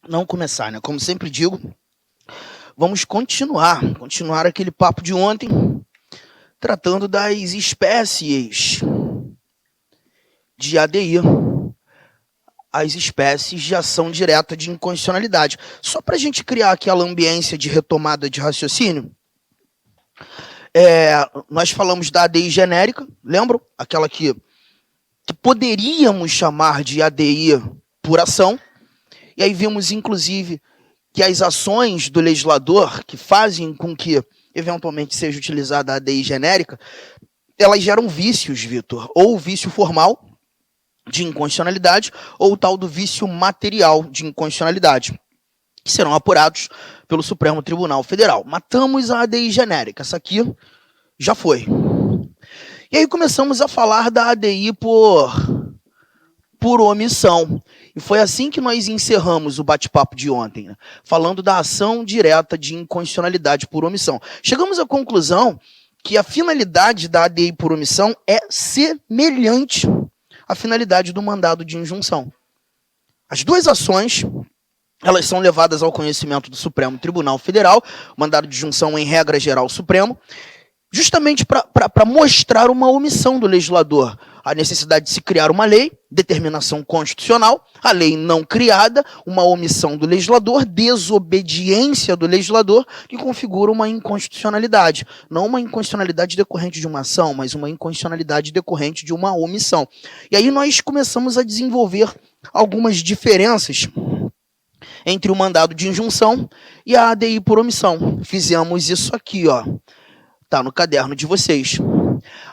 não começar, né? Como sempre digo, vamos continuar aquele papo de ontem, tratando das espécies de ADI, as espécies de ação direta de inconstitucionalidade. Só para a gente criar aquela ambiência de retomada de raciocínio, nós falamos da ADI genérica, lembram? Aquela que poderíamos chamar de ADI por ação, e aí vimos, inclusive, que as ações do legislador que fazem com que, eventualmente, seja utilizada a ADI genérica, elas geram vícios, Vitor, ou o vício formal de inconstitucionalidade, ou o tal do vício material de inconstitucionalidade, que serão apurados pelo Supremo Tribunal Federal. Matamos a ADI genérica, essa aqui já foi. E aí começamos a falar da ADI por omissão. E foi assim que nós encerramos o bate-papo de ontem, né? Falando da ação direta de inconstitucionalidade por omissão. Chegamos à conclusão que a finalidade da ADI por omissão é semelhante à finalidade do mandado de injunção. As duas ações, elas são levadas ao conhecimento do Supremo Tribunal Federal, o mandado de injunção em regra geral Supremo, justamente para mostrar uma omissão do legislador, a necessidade de se criar uma lei, determinação constitucional, a lei não criada, uma omissão do legislador, desobediência do legislador, que configura uma inconstitucionalidade. Não uma inconstitucionalidade decorrente de uma ação, mas uma inconstitucionalidade decorrente de uma omissão. E aí nós começamos a desenvolver algumas diferenças entre o mandado de injunção e a ADI por omissão. Fizemos isso aqui, ó. Está no caderno de vocês.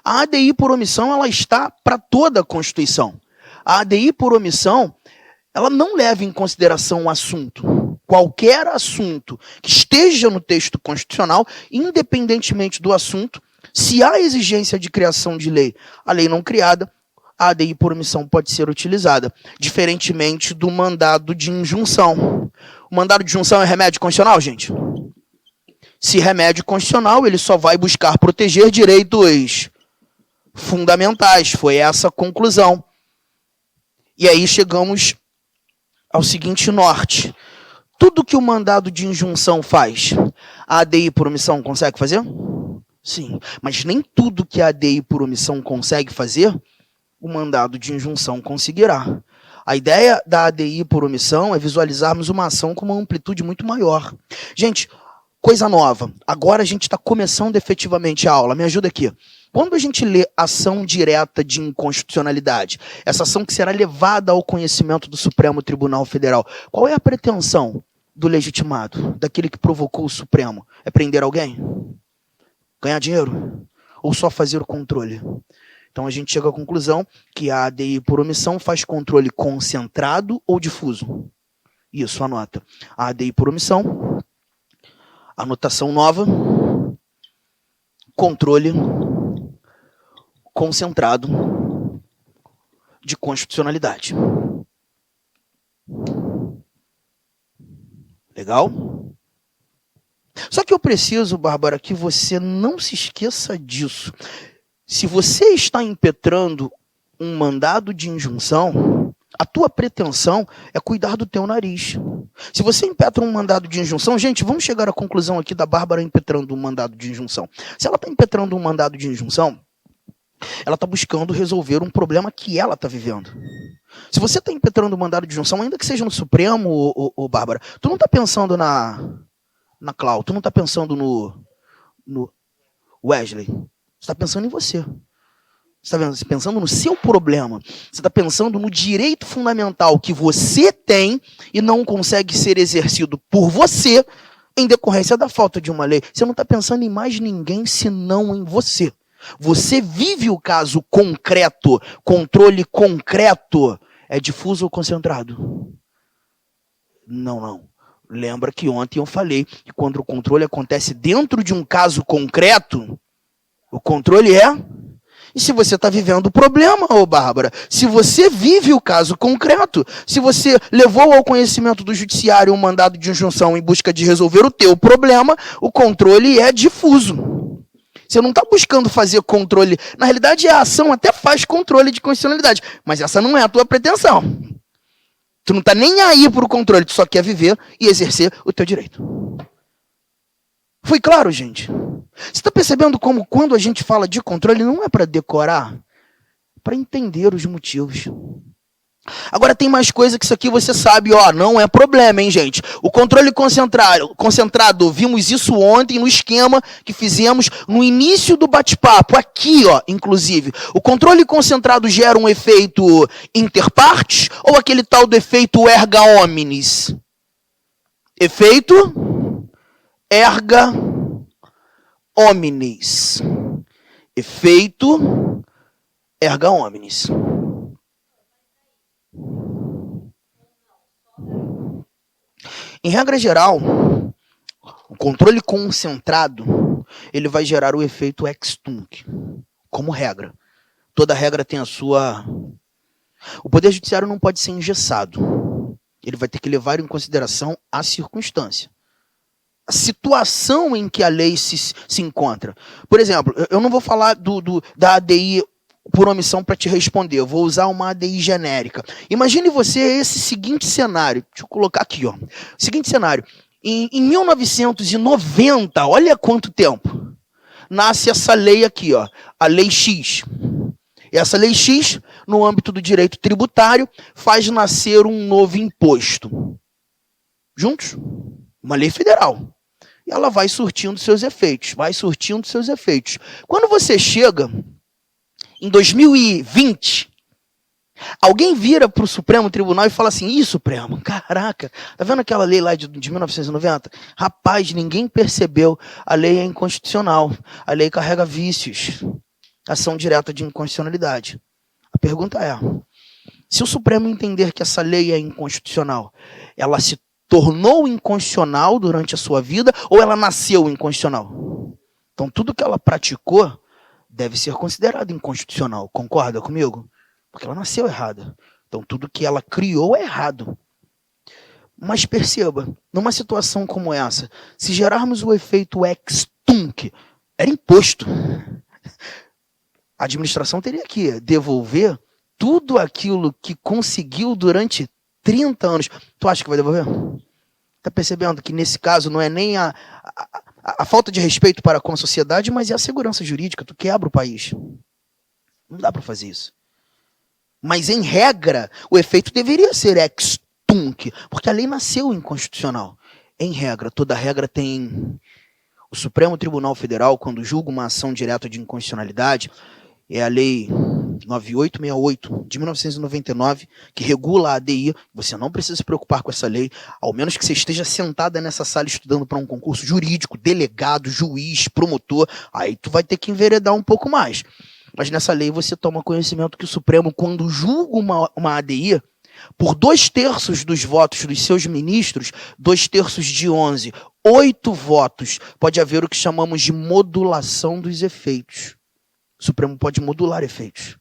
A ADI por omissão, ela está para toda a Constituição. A ADI por omissão, ela não leva em consideração o assunto. Qualquer assunto que esteja no texto constitucional, independentemente do assunto, se há exigência de criação de lei, a lei não criada, a ADI por omissão pode ser utilizada, diferentemente do mandado de injunção. O mandado de injunção é remédio constitucional, gente? Se remédio constitucional, ele só vai buscar proteger direitos fundamentais. Foi essa a conclusão. E aí chegamos ao seguinte norte. Tudo que o mandado de injunção faz, a ADI por omissão consegue fazer? Sim. Mas nem tudo que a ADI por omissão consegue fazer, o mandado de injunção conseguirá. A ideia da ADI por omissão é visualizarmos uma ação com uma amplitude muito maior. Gente, coisa nova. Agora a gente está começando efetivamente a aula. Me ajuda aqui. Quando a gente lê ação direta de inconstitucionalidade, essa ação que será levada ao conhecimento do Supremo Tribunal Federal, qual é a pretensão do legitimado, daquele que provocou o Supremo? É prender alguém? Ganhar dinheiro? Ou só fazer o controle? Então a gente chega à conclusão que a ADI por omissão faz controle concentrado ou difuso. Isso, anota. A ADI por omissão, anotação nova, controle concentrado de constitucionalidade. Legal? Só que eu preciso, Bárbara, que você não se esqueça disso. Se você está impetrando um mandado de injunção, a tua pretensão é cuidar do teu nariz. Se você impetra um mandado de injunção, gente, vamos chegar à conclusão aqui da Bárbara impetrando um mandado de injunção. Se ela está impetrando um mandado de injunção, ela está buscando resolver um problema que ela está vivendo. Se você está impetrando um mandado de injunção, ainda que seja no Supremo, Bárbara, tu não está pensando na Clau, tu não está pensando no Wesley, você está pensando em você. Você está pensando no seu problema. Você está pensando no direito fundamental que você tem e não consegue ser exercido por você em decorrência da falta de uma lei. Você não está pensando em mais ninguém senão em você. Você vive o caso concreto. Controle concreto. É difuso ou concentrado? Não. Lembra que ontem eu falei que quando o controle acontece dentro de um caso concreto, o controle é... E se você está vivendo o problema, Bárbara, se você vive o caso concreto, se você levou ao conhecimento do judiciário um mandado de injunção em busca de resolver o teu problema, o controle é difuso. Você não está buscando fazer controle. Na realidade, a ação até faz controle de constitucionalidade, mas essa não é a tua pretensão. Tu não tá nem aí pro controle, tu só quer viver e exercer o teu direito. Foi claro, gente? Você tá percebendo como quando a gente fala de controle não é para decorar, é para entender os motivos. Agora tem mais coisa que isso aqui você sabe, ó, não é problema, hein, gente? O controle concentrado, vimos isso ontem no esquema que fizemos no início do bate-papo, aqui, ó, inclusive. O controle concentrado gera um efeito interpartes ou aquele tal do efeito erga omnes? Efeito erga omnes. Efeito erga omnes. Em regra geral, o controle concentrado, ele vai gerar o efeito ex tunc, como regra. Toda regra tem a sua... O Poder Judiciário não pode ser engessado. Ele vai ter que levar em consideração a circunstância. A situação em que a lei se encontra. Por exemplo, eu não vou falar da ADI por omissão para te responder. Eu vou usar uma ADI genérica. Imagine você esse seguinte cenário. Deixa eu colocar aqui, ó. Seguinte cenário. Em 1990, olha quanto tempo, nasce essa lei aqui, ó. A Lei X. E essa Lei X, no âmbito do direito tributário, faz nascer um novo imposto. Juntos? Uma lei federal. E ela vai surtindo seus efeitos. Vai surtindo seus efeitos. Quando você chega em 2020, alguém vira para o Supremo Tribunal e fala assim: ih, Supremo, caraca, tá vendo aquela lei lá de 1990? Rapaz, ninguém percebeu, a lei é inconstitucional, a lei carrega vícios, ação direta de inconstitucionalidade. A pergunta é, se o Supremo entender que essa lei é inconstitucional, ela se tornou inconstitucional durante a sua vida ou ela nasceu inconstitucional? Então tudo que ela praticou deve ser considerado inconstitucional. Concorda comigo? Porque ela nasceu errada. Então, tudo que ela criou é errado. Mas perceba, numa situação como essa, se gerarmos o efeito ex tunc, era imposto. A administração teria que devolver tudo aquilo que conseguiu durante 30 anos. Tu acha que vai devolver? Está percebendo que nesse caso não é nem a falta de respeito para com a sociedade, mas é a segurança jurídica. Tu quebra o país. Não dá para fazer isso. Mas, em regra, o efeito deveria ser ex tunc, porque a lei nasceu inconstitucional. Em regra, toda regra tem... O Supremo Tribunal Federal, quando julga uma ação direta de inconstitucionalidade, é a Lei 9868, de 1999, que regula a ADI. Você não precisa se preocupar com essa lei, ao menos que você esteja sentada nessa sala estudando para um concurso jurídico, delegado, juiz, promotor, aí tu vai ter que enveredar um pouco mais. Mas nessa lei você toma conhecimento que o Supremo, quando julga uma ADI, por 2/3 dos votos dos seus ministros, 2/3 de 11, 8 votos, pode haver o que chamamos de modulação dos efeitos. O Supremo pode modular efeitos.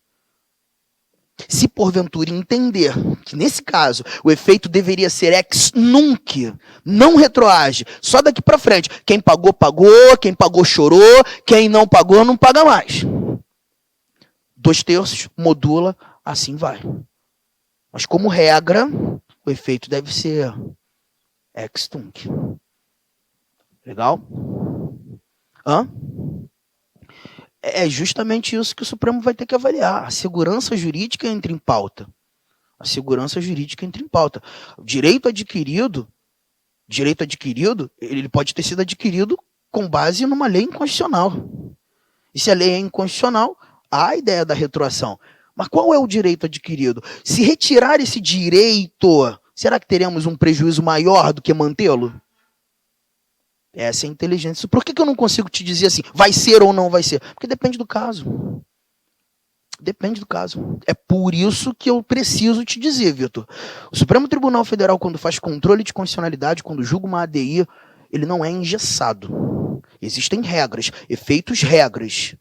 Se porventura entender que, nesse caso, o efeito deveria ser ex nunc, não retroage, só daqui para frente. Quem pagou, pagou, quem pagou, chorou, quem não pagou, não paga mais. 2/3, modula, assim vai. Mas, como regra, o efeito deve ser ex tunc. Legal? Hã? É justamente isso que o Supremo vai ter que avaliar. A segurança jurídica entra em pauta. A segurança jurídica entra em pauta. O direito adquirido, ele pode ter sido adquirido com base numa lei inconstitucional. E se a lei é inconstitucional, há a ideia da retroação. Mas qual é o direito adquirido? Se retirar esse direito, será que teremos um prejuízo maior do que mantê-lo? Essa é a inteligência. Por que eu não consigo te dizer assim, vai ser ou não vai ser? Porque depende do caso. Depende do caso. É por isso que eu preciso te dizer, Vitor. O Supremo Tribunal Federal, quando faz controle de constitucionalidade, quando julga uma ADI, ele não é engessado. Existem regras, efeitos regras.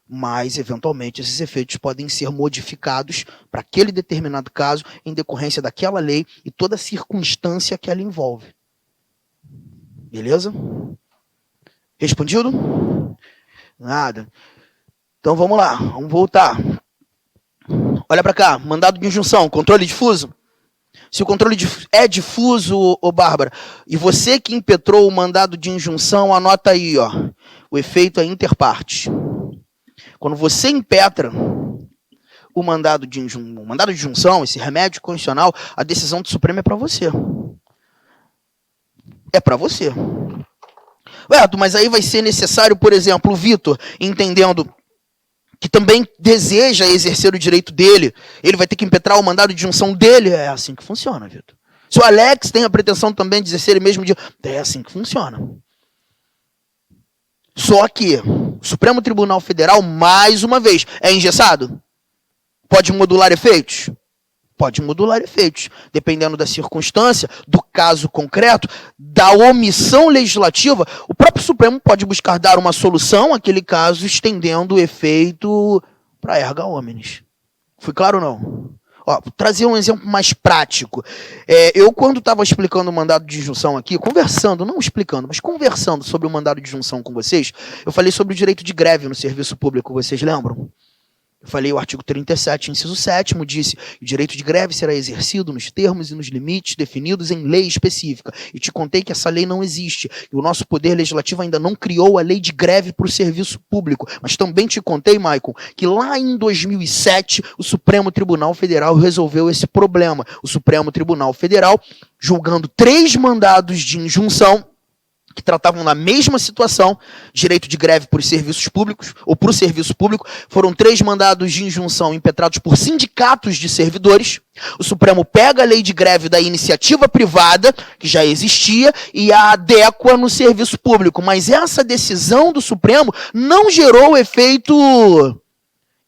Mas, eventualmente, esses efeitos podem ser modificados para aquele determinado caso, em decorrência daquela lei e toda a circunstância que ela envolve. Beleza? Respondido? Nada. Então vamos lá, vamos voltar. Olha para cá, mandado de injunção, controle difuso. Se o controle é difuso, ô Bárbara, e você que impetrou o mandado de injunção, anota aí, ó. O efeito é interpartes. Quando você impetra o mandado de injunção, esse remédio constitucional, a decisão do Supremo é para você. É para você. Mas aí vai ser necessário, por exemplo, o Vitor, entendendo que também deseja exercer o direito dele, ele vai ter que impetrar o mandado de injunção dele. É assim que funciona, Vitor. Se o Alex tem a pretensão também de exercer ele mesmo, é assim que funciona. Só que o Supremo Tribunal Federal, mais uma vez, é engessado? Pode modular efeitos? Pode modular efeitos, dependendo da circunstância, do caso concreto, da omissão legislativa. O próprio Supremo pode buscar dar uma solução àquele caso, estendendo o efeito para erga omnes. Foi claro ou não? Ó, vou trazer um exemplo mais prático. Eu, quando estava explicando o mandado de injunção aqui, conversando, não explicando, mas conversando sobre o mandado de injunção com vocês, eu falei sobre o direito de greve no serviço público, vocês lembram? Eu falei o artigo 37, inciso 7º, disse: o direito de greve será exercido nos termos e nos limites definidos em lei específica. E te contei que essa lei não existe. E o nosso poder legislativo ainda não criou a lei de greve para o serviço público. Mas também te contei, Maicon, que lá em 2007, o Supremo Tribunal Federal resolveu esse problema. O Supremo Tribunal Federal, julgando 3 mandados de injunção, que tratavam da mesma situação, direito de greve por serviços públicos, ou para o serviço público, foram 3 mandados de injunção impetrados por sindicatos de servidores. O Supremo pega a lei de greve da iniciativa privada, que já existia, e a adequa no serviço público. Mas essa decisão do Supremo não gerou efeito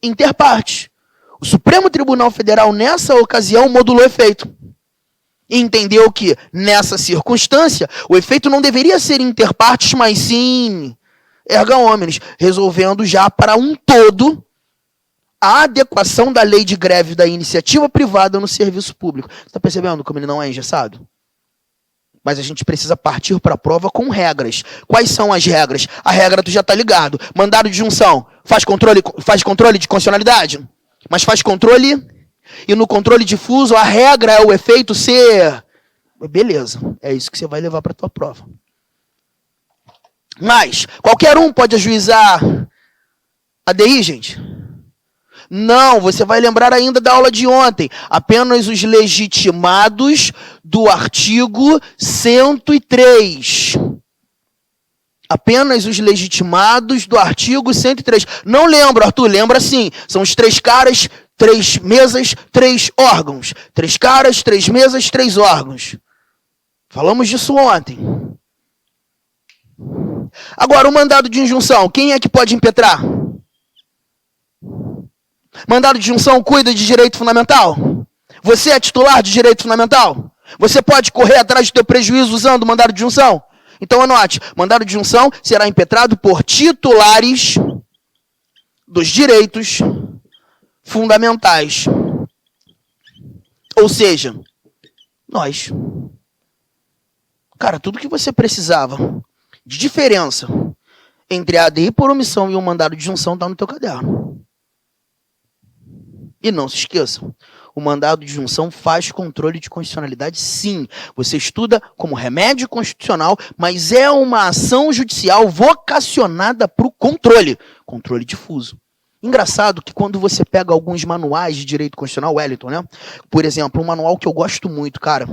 interpartes. O Supremo Tribunal Federal, nessa ocasião, modulou efeito. E entendeu que, nessa circunstância, o efeito não deveria ser interpartes, mas sim erga omnes, resolvendo já para um todo a adequação da lei de greve da iniciativa privada no serviço público. Você está percebendo como ele não é engessado? Mas a gente precisa partir para a prova com regras. Quais são as regras? A regra tu já está ligado. Mandado de junção faz controle de constitucionalidade, mas faz controle... E no controle difuso, a regra é o efeito ser... Beleza, é isso que você vai levar para a tua prova. Mas, qualquer um pode ajuizar ADI, gente? Não, você vai lembrar ainda da aula de ontem. Apenas os legitimados do artigo 103. Apenas os legitimados do artigo 103. Não lembro, Arthur, lembra sim. São os 3 caras... 3 mesas, 3 órgãos. 3 caras, 3 mesas, 3 órgãos. Falamos disso ontem. Agora, o mandado de injunção. Quem é que pode impetrar? Mandado de injunção cuida de direito fundamental? Você é titular de direito fundamental? Você pode correr atrás do teu prejuízo usando o mandado de injunção? Então, anote. Mandado de injunção será impetrado por titulares dos direitos fundamentais. Ou seja, nós. Cara, tudo que você precisava de diferença entre a ADI por omissão e o mandado de injunção está no teu caderno. E não se esqueça, o mandado de injunção faz controle de constitucionalidade, sim. Você estuda como remédio constitucional, mas é uma ação judicial vocacionada para o controle difuso. Engraçado que quando você pega alguns manuais de direito constitucional, Wellington, né? Por exemplo, um manual que eu gosto muito, cara.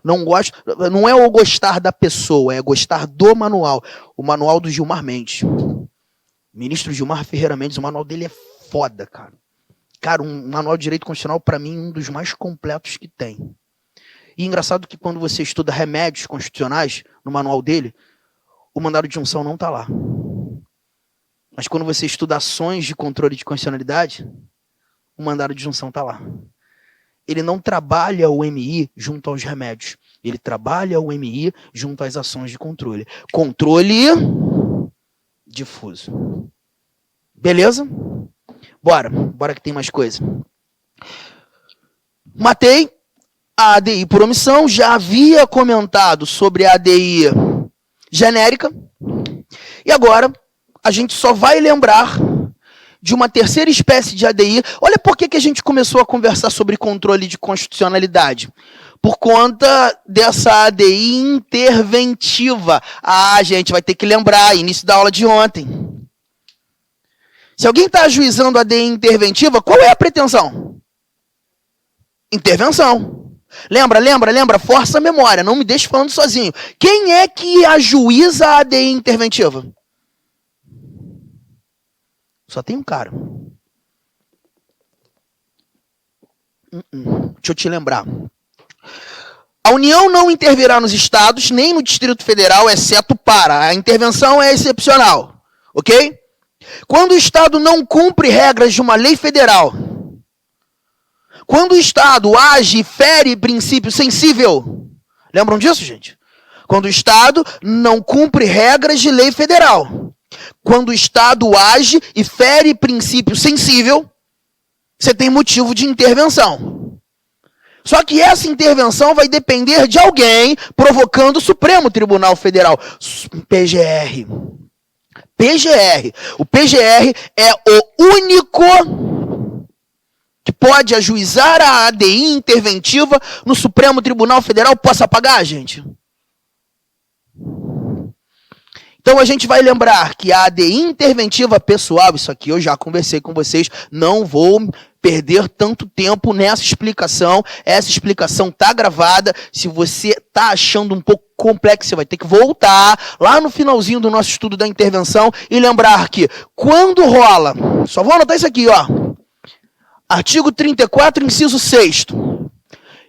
Não é o gostar da pessoa, é gostar do manual. O manual do Gilmar Mendes. Ministro Gilmar Ferreira Mendes, o manual dele é foda, cara. Cara, um manual de direito constitucional, para mim, um dos mais completos que tem. E engraçado que quando você estuda remédios constitucionais, no manual dele, o mandado de injunção não está lá. Mas quando você estuda ações de controle de constitucionalidade, o mandado de injunção está lá. Ele não trabalha o MI junto aos remédios. Ele trabalha o MI junto às ações de controle. Controle difuso. Beleza? Bora que tem mais coisa. Matei a ADI por omissão. Já havia comentado sobre a ADI genérica. E agora a gente só vai lembrar de uma terceira espécie de ADI. Olha por que a gente começou a conversar sobre controle de constitucionalidade. por conta dessa ADI interventiva. Ah, gente, vai ter que lembrar, início da aula de ontem. Se alguém está ajuizando a ADI interventiva, qual é a pretensão? Intervenção. Lembra, força a memória, não me deixe falando sozinho. Quem é que ajuiza a ADI interventiva? Só tem um cara. Deixa eu te lembrar. A União não intervirá nos estados, nem no Distrito Federal, exceto para. A intervenção é excepcional, ok? Quando o estado não cumpre regras de uma lei federal, quando o estado age e fere princípio sensível, lembram disso, gente? Quando o estado não cumpre regras de lei federal, quando o estado age e fere princípio sensível, você tem motivo de intervenção. Só que essa intervenção vai depender de alguém provocando o Supremo Tribunal Federal. PGR. O PGR é o único que pode ajuizar a ADI interventiva no Supremo Tribunal Federal. Posso apagar, gente? Então a gente vai lembrar que a ADI interventiva pessoal, isso aqui eu já conversei com vocês, não vou perder tanto tempo nessa explicação. Essa explicação está gravada. Se você está achando um pouco complexo, você vai ter que voltar lá no finalzinho do nosso estudo da intervenção e lembrar que quando rola, só vou anotar isso aqui, ó. Artigo 34, inciso 6º.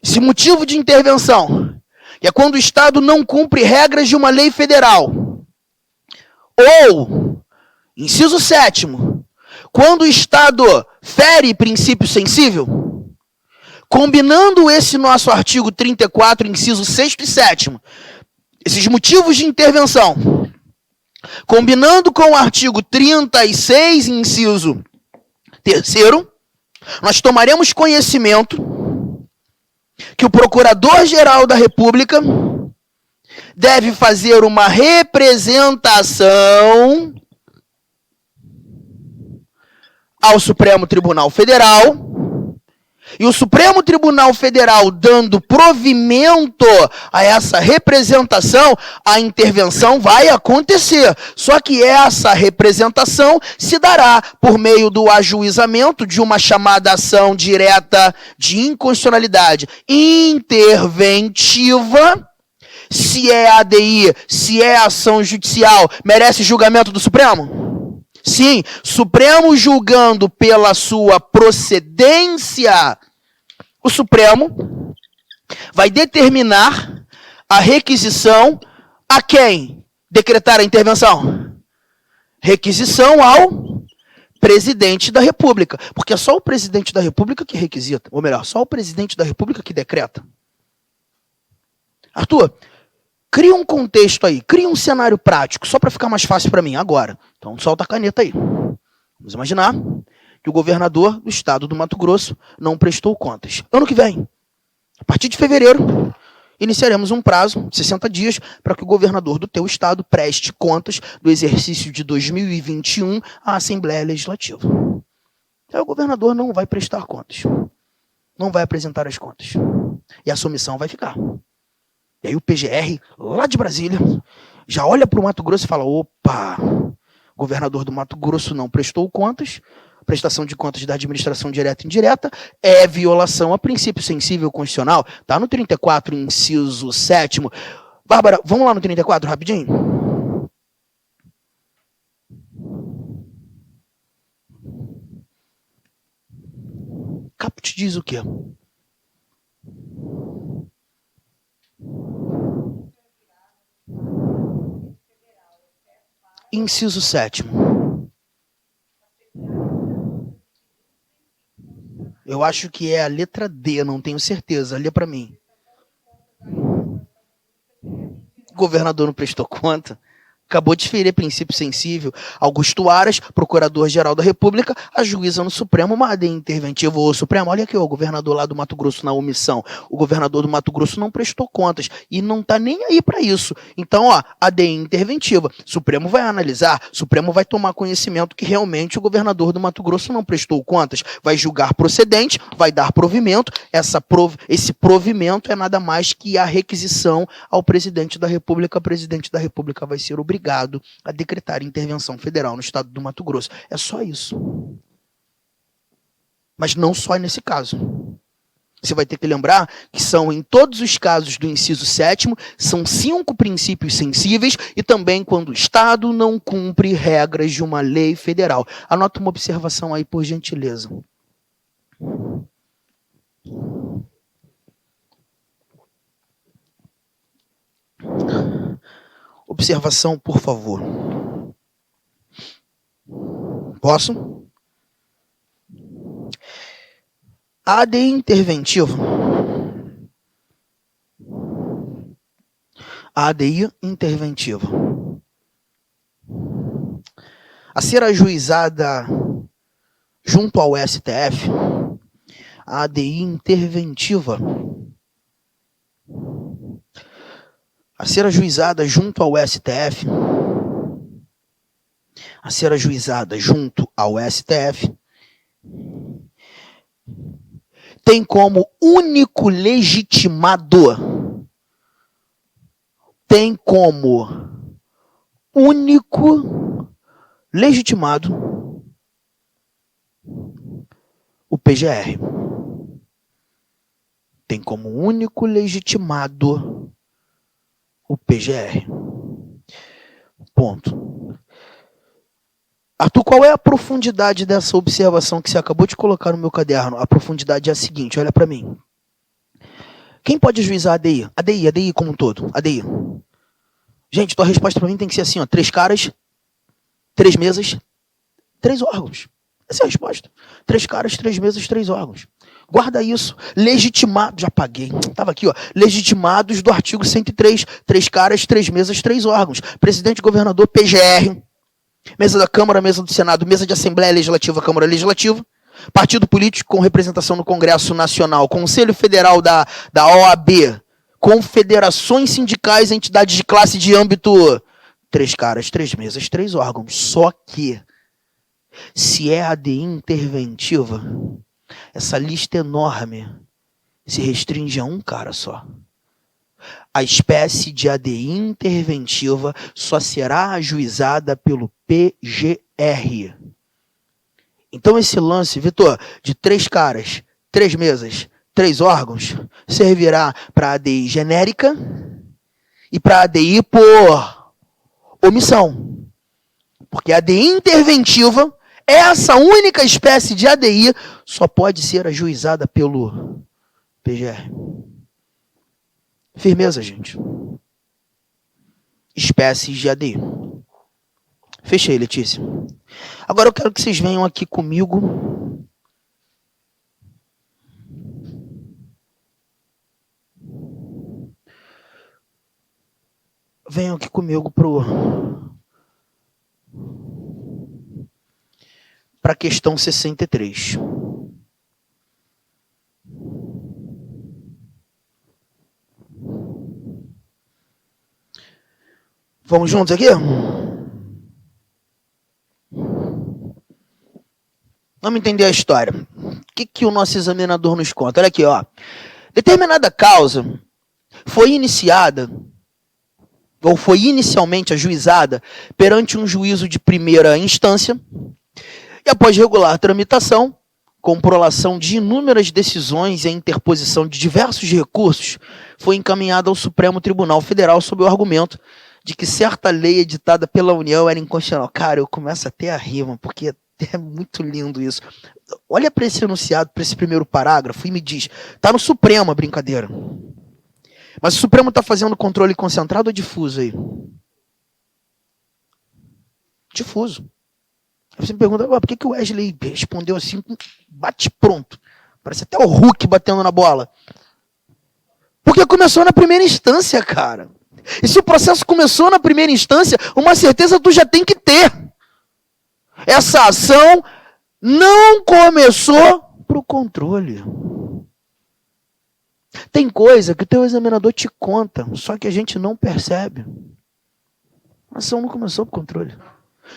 Esse motivo de intervenção, que é quando o Estado não cumpre regras de uma lei federal. Ou, inciso 7º, quando o Estado fere princípio sensível, combinando esse nosso artigo 34, inciso 6º e 7º, esses motivos de intervenção, combinando com o artigo 36, inciso 3º, nós tomaremos conhecimento que o Procurador-Geral da República deve fazer uma representação ao Supremo Tribunal Federal, e o Supremo Tribunal Federal dando provimento a essa representação, a intervenção vai acontecer. Só que essa representação se dará por meio do ajuizamento de uma chamada ação direta de inconstitucionalidade interventiva. Se é ADI, se é ação judicial, merece julgamento do Supremo? Sim, Supremo julgando pela sua procedência, o Supremo vai determinar a requisição a quem decretar a intervenção? Requisição ao presidente da República. Porque é só o presidente da República que requisita. Ou melhor, só o presidente da República que decreta. Arthur, cria um contexto aí, cria um cenário prático, só para ficar mais fácil para mim agora. Então, solta a caneta aí. Vamos imaginar que o governador do estado do Mato Grosso não prestou contas. Ano que vem, a partir de fevereiro, iniciaremos um prazo de 60 dias para que o governador do teu estado preste contas do exercício de 2021 à Assembleia Legislativa. Aí o governador não vai prestar contas. Não vai apresentar as contas. E a submissão vai ficar. E aí o PGR, lá de Brasília, já olha para o Mato Grosso e fala, opa, o governador do Mato Grosso não prestou contas, prestação de contas da administração direta e indireta é violação a princípio sensível constitucional. Está no 34, inciso 7º. Bárbara, vamos lá no 34 rapidinho? Caput diz o quê? Inciso 7º. Eu acho que é a letra D, não tenho certeza. Lê para mim. O governador não prestou conta? Acabou de ferir princípio sensível. Augusto Aras, procurador-geral da República, ajuiza no Supremo uma ADI interventiva. O Supremo, olha aqui, o governador lá do Mato Grosso na omissão. O governador do Mato Grosso não prestou contas e não tá nem aí para isso. Então, ó, ADI interventiva. Supremo vai analisar, Supremo vai tomar conhecimento que realmente o governador do Mato Grosso não prestou contas, vai julgar procedente, vai dar provimento. Esse provimento é nada mais que a requisição ao presidente da República. O presidente da República vai ser obrigado a decretar intervenção federal no estado do Mato Grosso. É só isso. Mas não só nesse caso. Você vai ter que lembrar que são, em todos os casos do inciso 7º, são 5 princípios sensíveis e também quando o Estado não cumpre regras de uma lei federal. Anota uma observação aí, por gentileza. Observação, por favor. Posso? A ADI interventiva. A ADI interventiva. A ser ajuizada junto ao STF. A ADI interventiva. A ser ajuizada junto ao STF, a ser ajuizada junto ao STF, tem como único legitimado, o PGR. Tem como único legitimado o PGR. Ponto. Arthur, qual é a profundidade dessa observação que você acabou de colocar no meu caderno? A profundidade é a seguinte, olha para mim. Quem pode ajuizar a ADI? ADI como um todo. ADI. Gente, tua resposta para mim tem que ser assim, ó, 3 caras, 3 mesas, 3 órgãos. Essa é a resposta. 3 caras, 3 mesas, 3 órgãos. Guarda isso. Legitimado, já paguei. Estava aqui, ó. Legitimados do artigo 103. 3 caras, 3 mesas, 3 órgãos. Presidente, governador, PGR. Mesa da Câmara, mesa do Senado, mesa de Assembleia Legislativa, Câmara Legislativa. Partido político com representação no Congresso Nacional. Conselho Federal da OAB. Confederações sindicais, entidades de classe de âmbito. 3 caras, 3 mesas, 3 órgãos. Só que, se é ADI interventiva, essa lista enorme se restringe a um cara só. A espécie de ADI interventiva só será ajuizada pelo PGR. Então esse lance, Vitor, de 3 caras, 3 mesas, 3 órgãos, servirá para ADI genérica e para ADI por omissão. Porque a ADI interventiva, essa única espécie de ADI, só pode ser ajuizada pelo PGR. Firmeza, gente. Espécies de ADI. Fechei, Letícia. Agora eu quero que vocês venham aqui comigo. Venham aqui comigo para a questão 63. Vamos juntos aqui? Vamos entender a história. O que o nosso examinador nos conta? Olha aqui, ó. Determinada causa foi iniciada ou foi inicialmente ajuizada perante um juízo de primeira instância e após regular tramitação, com prolação de inúmeras decisões e a interposição de diversos recursos, foi encaminhada ao Supremo Tribunal Federal sob o argumento de que certa lei editada pela União era inconstitucional. Cara, eu começo a ter a rima, porque é muito lindo isso. Olha para esse enunciado, para esse primeiro parágrafo e me diz, tá no Supremo a brincadeira. Mas o Supremo está fazendo controle concentrado ou difuso aí? Difuso. Aí você me pergunta, por que o Wesley respondeu assim, bate pronto? Parece até o Hulk batendo na bola. Porque começou na primeira instância, cara. E se o processo começou na primeira instância, uma certeza tu já tem que ter. Essa ação não começou pro controle. Tem coisa que o teu examinador te conta, só que a gente não percebe. A ação não começou pro controle.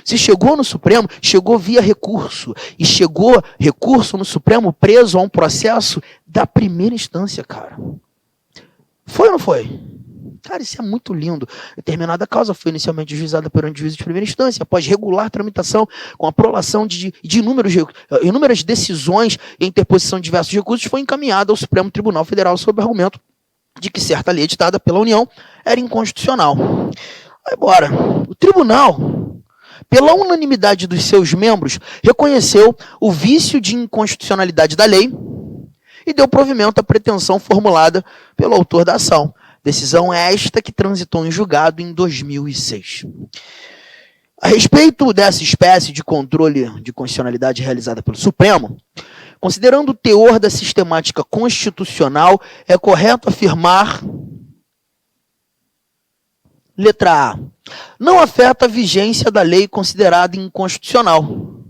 Se chegou no Supremo, chegou via recurso. E chegou recurso no Supremo preso a um processo da primeira instância, cara. Foi ou não foi? Cara, isso é muito lindo. Determinada causa foi inicialmente juizada perante juízo de primeira instância, após regular tramitação com a prolação de inúmeras decisões e interposição de diversos recursos, foi encaminhada ao Supremo Tribunal Federal sob o argumento de que certa lei editada pela União era inconstitucional. Aí, bora. O tribunal, pela unanimidade dos seus membros, reconheceu o vício de inconstitucionalidade da lei e deu provimento à pretensão formulada pelo autor da ação. Decisão esta que transitou em julgado em 2006. A respeito dessa espécie de controle de constitucionalidade realizada pelo Supremo, considerando o teor da sistemática constitucional, é correto afirmar: letra A. Não afeta a vigência da lei considerada inconstitucional,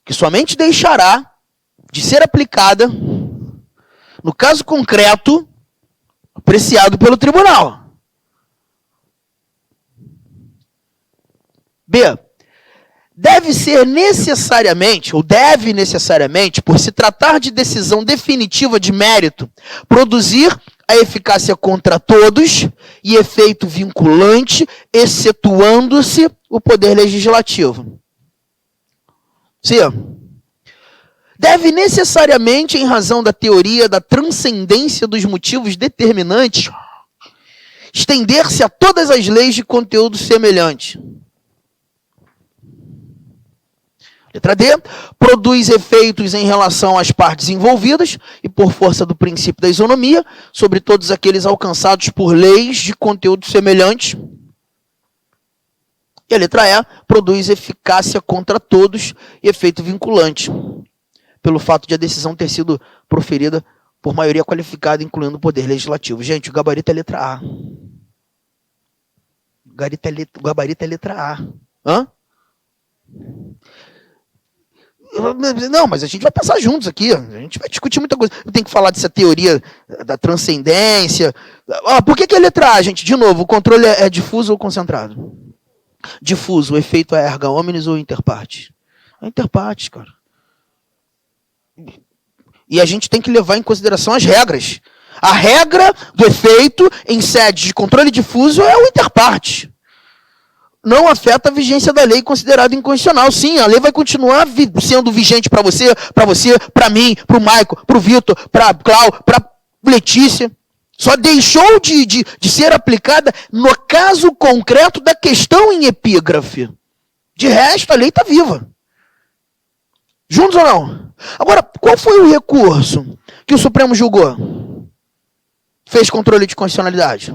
que somente deixará de ser aplicada no caso concreto apreciado pelo tribunal. B. Deve necessariamente, por se tratar de decisão definitiva de mérito, produzir a eficácia contra todos e efeito vinculante, excetuando-se o poder legislativo. C. Deve necessariamente, em razão da teoria da transcendência dos motivos determinantes, estender-se a todas as leis de conteúdo semelhante. Letra D. Produz efeitos em relação às partes envolvidas e, por força do princípio da isonomia, sobre todos aqueles alcançados por leis de conteúdo semelhante. E a letra E. Produz eficácia contra todos e efeito vinculante, pelo fato de a decisão ter sido proferida por maioria qualificada, incluindo o poder legislativo. Gente, o gabarito é letra A. O gabarito é letra A. Hã? Não, mas a gente vai pensar juntos aqui. A gente vai discutir muita coisa. Eu tenho que falar dessa teoria da transcendência. Por que é letra A, gente? De novo, o controle é difuso ou concentrado? Difuso, o efeito é erga omnes ou interpartes? É interpartes, cara. E a gente tem que levar em consideração as regras. A regra do efeito em sede de controle difuso é o interparte. Não afeta a vigência da lei considerada inconstitucional. Sim, a lei vai continuar sendo vigente para você, para mim, para o Maico, para o Vitor, para a Clau, para a Letícia. Só deixou de ser aplicada no caso concreto da questão em epígrafe. De resto, a lei está viva. Juntos ou não? Agora, qual foi o recurso que o Supremo julgou? Fez controle de constitucionalidade?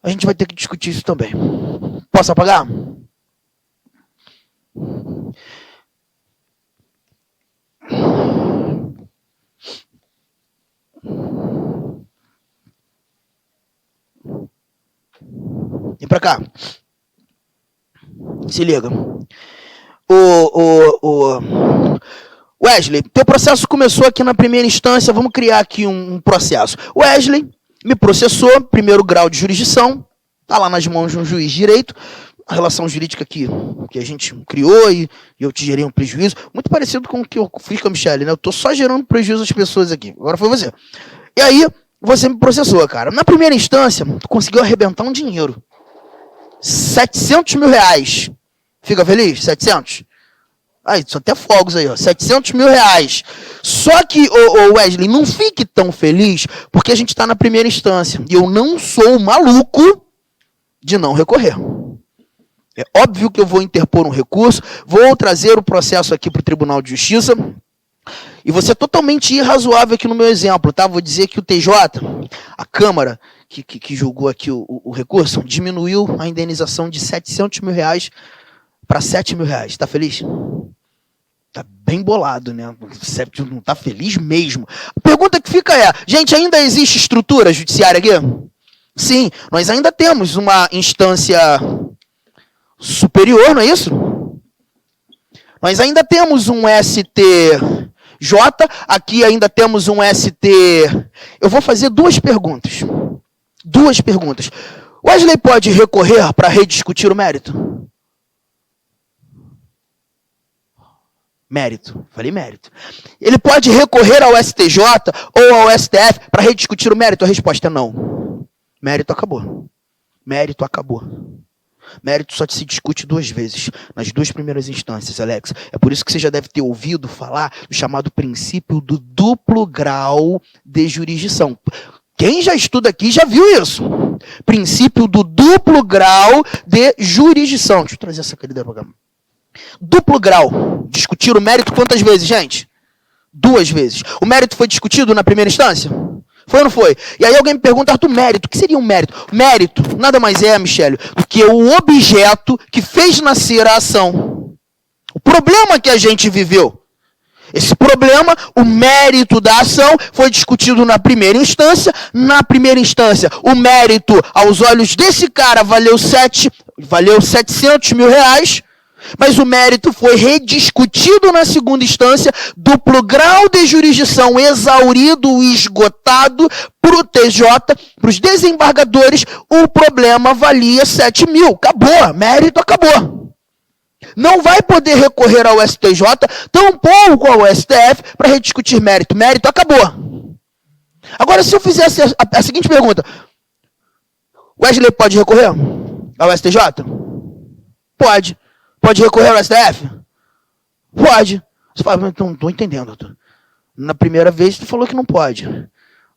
A gente vai ter que discutir isso também. Posso apagar? Vem pra cá. Se liga. Wesley, teu processo começou aqui na primeira instância, vamos criar aqui um processo. Wesley me processou, primeiro grau de jurisdição, tá lá nas mãos de um juiz de direito, a relação jurídica que a gente criou e eu te gerei um prejuízo, muito parecido com o que eu fiz com a Michelle, né? Eu tô só gerando prejuízo às pessoas aqui, agora foi você. E aí, você me processou, cara. Na primeira instância, tu conseguiu arrebentar um dinheiro. 700 mil reais. Fica feliz? 700? Aí, só até fogos aí, ó. 700 mil reais. Só que, Wesley, não fique tão feliz, porque a gente está na primeira instância. E eu não sou maluco de não recorrer. É óbvio que eu vou interpor um recurso, vou trazer o processo aqui para o Tribunal de Justiça. E você é totalmente irrazoável aqui no meu exemplo, tá? Vou dizer que o TJ, a Câmara que julgou aqui o recurso, diminuiu a indenização de 700 mil reais para 7 mil reais. Tá feliz? Tá bem bolado, né? O Séptimo não tá feliz mesmo. A pergunta que fica é, gente, ainda existe estrutura judiciária aqui? Sim, nós ainda temos uma instância superior, não é isso? Nós ainda temos um STJ, aqui ainda temos um ST... Eu vou fazer duas perguntas. Wesley pode recorrer para rediscutir o mérito? Mérito, falei mérito. Ele pode recorrer ao STJ ou ao STF para rediscutir o mérito? A resposta é não. Mérito acabou. Mérito só se discute 2 vezes, nas 2 primeiras instâncias, Alex. É por isso que você já deve ter ouvido falar do chamado princípio do duplo grau de jurisdição. Quem já estuda aqui já viu isso. Princípio do duplo grau de jurisdição. Deixa eu trazer essa querida para cá. Duplo grau. Discutir o mérito quantas vezes, gente? 2 vezes. O mérito foi discutido na primeira instância? Foi ou não foi? E aí alguém me pergunta, Arthur, mérito, o que seria um mérito? Mérito nada mais é, Michele, do que o objeto que fez nascer a ação. O problema que a gente viveu. Esse problema, o mérito da ação, foi discutido na primeira instância. Na primeira instância, o mérito, aos olhos desse cara, valeu 700 mil reais. Mas o mérito foi rediscutido na segunda instância, duplo grau de jurisdição exaurido e esgotado para o TJ, para os desembargadores, o problema valia 7 mil. Acabou, mérito acabou. Não vai poder recorrer ao STJ, tampouco ao STF, para rediscutir mérito. Mérito acabou. Agora, se eu fizesse a seguinte pergunta, Wesley pode recorrer ao STJ? Pode. Pode recorrer ao STF? Pode. Você fala, mas não estou entendendo, doutor. Na primeira vez você falou que não pode.